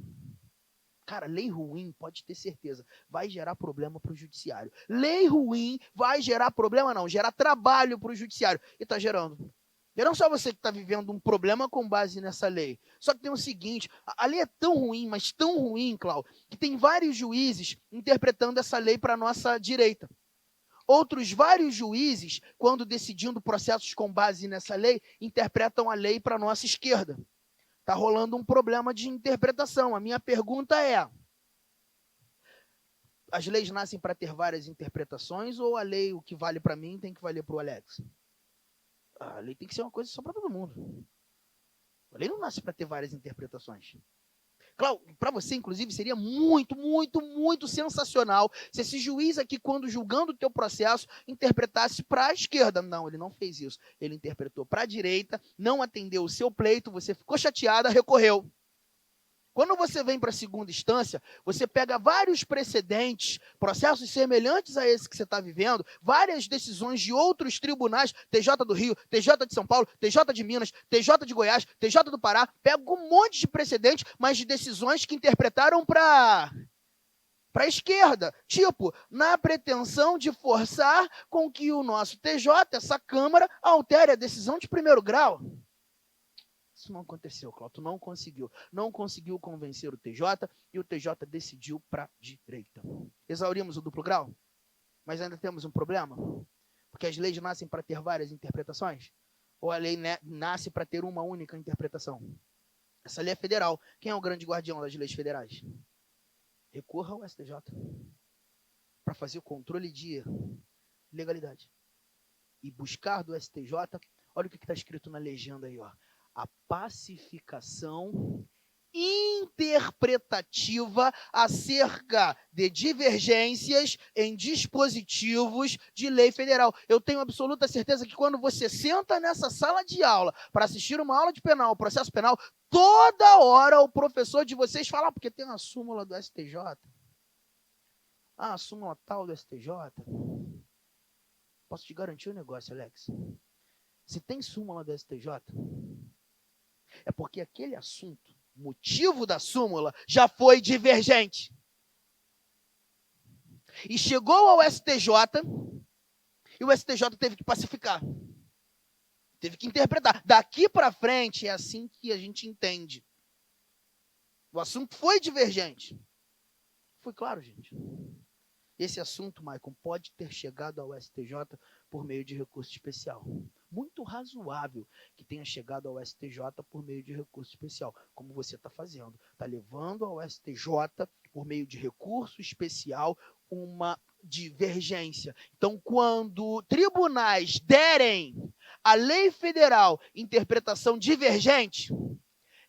Cara, lei ruim, pode ter certeza, vai gerar problema para o judiciário. Lei ruim vai gerar problema, não, gera trabalho para o judiciário. E está gerando. E não só você que está vivendo um problema com base nessa lei. Só que tem o seguinte, a lei é tão ruim, mas tão ruim, Cláudio, que tem vários juízes interpretando essa lei para a nossa direita. Outros vários juízes, quando decidindo processos com base nessa lei, interpretam a lei para a nossa esquerda. Está rolando um problema de interpretação. A minha pergunta é, as leis nascem para ter várias interpretações ou a lei, o que vale para mim, tem que valer para o Alex? A lei tem que ser uma coisa só para todo mundo. A lei não nasce para ter várias interpretações. Claro, para você, inclusive, seria muito, muito, muito sensacional se esse juiz aqui, quando julgando o teu processo, interpretasse para a esquerda. Não, ele não fez isso. Ele interpretou para a direita, não atendeu o seu pleito, você ficou chateada, recorreu. Quando você vem para a segunda instância, você pega vários precedentes, processos semelhantes a esse que você está vivendo, várias decisões de outros tribunais, TJ do Rio, TJ de São Paulo, TJ de Minas, TJ de Goiás, TJ do Pará, pega um monte de precedentes, mas de decisões que interpretaram para a esquerda, tipo, na pretensão de forçar com que o nosso TJ, essa Câmara, altere a decisão de primeiro grau. Isso não aconteceu, Cláudio, tu não conseguiu. Não conseguiu convencer o TJ e o TJ decidiu para a direita. Exaurimos o duplo grau? Mas ainda temos um problema? Porque as leis nascem para ter várias interpretações? Ou a lei nasce para ter uma única interpretação? Essa lei é federal. Quem é o grande guardião das leis federais? Recorra ao STJ para fazer o controle de legalidade. E buscar do STJ, olha o que está escrito na legenda aí, ó. A pacificação interpretativa acerca de divergências em dispositivos de lei federal. Eu tenho absoluta certeza que quando você senta nessa sala de aula para assistir uma aula de penal, processo penal, toda hora o professor de vocês fala, porque tem uma súmula do STJ. Ah, a súmula tal do STJ. Posso te garantir um negócio, Alex. Se tem súmula do STJ, é porque aquele assunto, motivo da súmula, já foi divergente. E chegou ao STJ, e o STJ teve que pacificar. Teve que interpretar. Daqui para frente é assim que a gente entende. O assunto foi divergente. Foi claro, gente. Esse assunto, Maicon, pode ter chegado ao STJ por meio de recurso especial. Muito razoável que tenha chegado ao STJ por meio de recurso especial, como você está fazendo. Está levando ao STJ, por meio de recurso especial, uma divergência. Então, quando tribunais derem à lei federal interpretação divergente,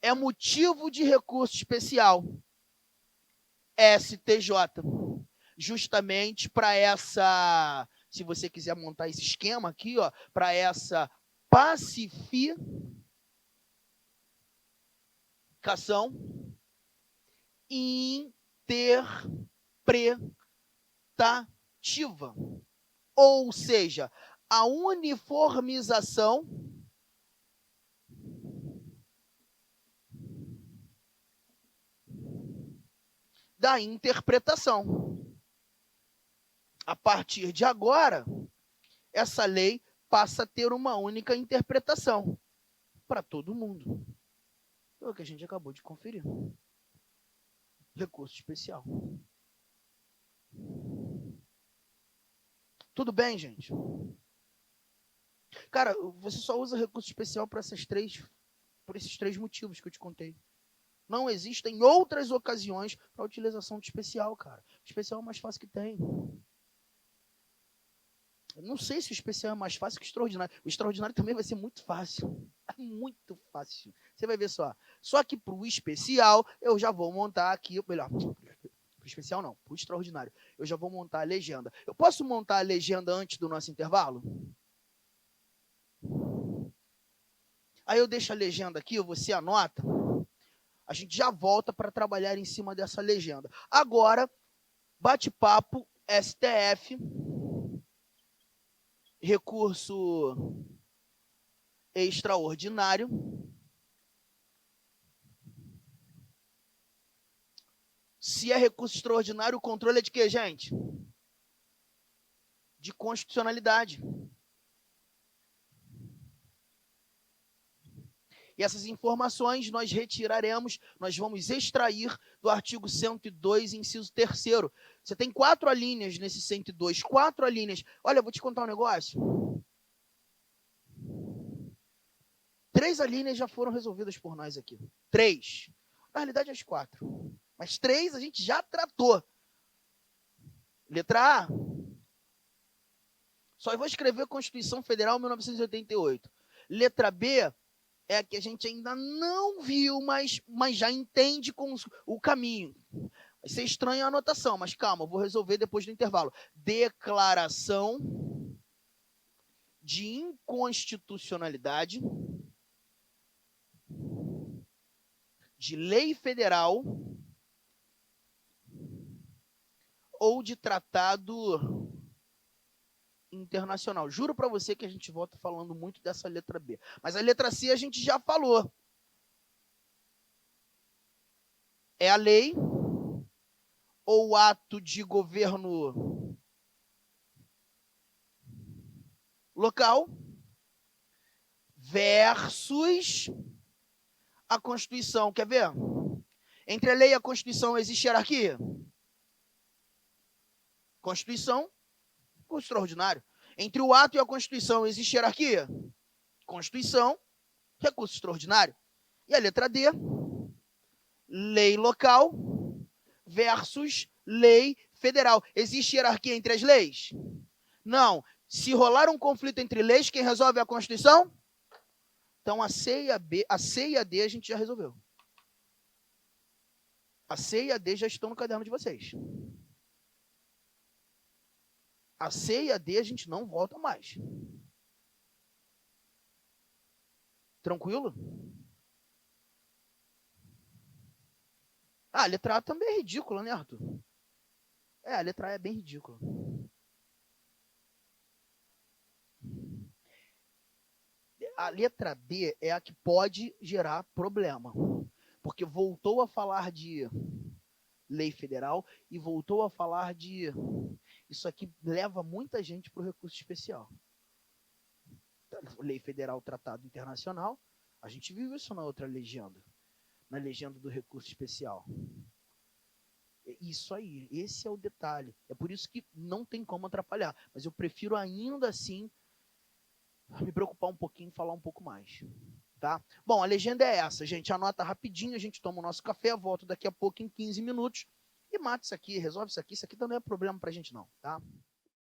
é motivo de recurso especial. STJ. Justamente para essa, se você quiser montar esse esquema aqui, ó, para essa pacificação interpretativa. Ou seja, a uniformização da interpretação. A partir de agora, essa lei passa a ter uma única interpretação para todo mundo. É o que a gente acabou de conferir. Recurso especial. Tudo bem, gente? Cara, você só usa recurso especial por esses três motivos que eu te contei. Não existem outras ocasiões para utilização de especial, cara. Especial é o mais fácil que tem. Não sei se o especial é mais fácil que o extraordinário. O extraordinário também vai ser muito fácil. Muito fácil. Você vai ver só. Só que para o especial, eu já vou montar aqui, melhor, para o especial não, para o extraordinário. Eu já vou montar a legenda. Eu posso montar a legenda antes do nosso intervalo? Aí eu deixo a legenda aqui, você anota. A gente já volta para trabalhar em cima dessa legenda. Agora, bate-papo STF, recurso extraordinário. Se é recurso extraordinário, o controle é de quê, gente? De constitucionalidade. E essas informações nós retiraremos, nós vamos extrair do artigo 102, inciso 3º. Você tem 4 alíneas nesse 102, 4 alíneas. Olha, eu vou te contar um negócio. 3 alíneas já foram resolvidas por nós aqui. 3. Na realidade, as 4. Mas 3 a gente já tratou. Letra A. Só vou escrever Constituição Federal 1988. Letra B é a que a gente ainda não viu, mas já entende com o caminho. Vai ser estranha a anotação, mas calma, eu vou resolver depois do intervalo. Declaração de inconstitucionalidade de lei federal ou de tratado internacional. Juro para você que a gente volta falando muito dessa letra B. Mas a letra C a gente já falou. É a lei ou ato de governo local versus a Constituição. Quer ver? Entre a lei e a Constituição existe hierarquia? Constituição, recurso extraordinário. Entre o ato e a Constituição existe hierarquia? Constituição, recurso extraordinário. E a letra D, lei local versus lei federal. Existe hierarquia entre as leis? Não. Se rolar um conflito entre leis, quem resolve é a Constituição? Então a C e a D a gente já resolveu. A C e a D já estão no caderno de vocês. A C e a D a gente não volta mais. Tranquilo? Ah, a letra A também é ridícula, né, Arthur? É, a letra A é bem ridícula. A letra D é a que pode gerar problema. Porque voltou a falar de lei federal e voltou a falar de... Isso aqui leva muita gente para o recurso especial. Lei federal, tratado internacional. A gente viu isso na outra legenda. Na legenda do recurso especial. Isso aí, esse é o detalhe. É por isso que não tem como atrapalhar. Mas eu prefiro ainda assim me preocupar um pouquinho e falar um pouco mais. Tá? Bom, a legenda é essa, gente. Anota rapidinho, a gente toma o nosso café, volto daqui a pouco em 15 minutos e mata isso aqui, resolve isso aqui. Isso aqui também é problema pra gente não, tá?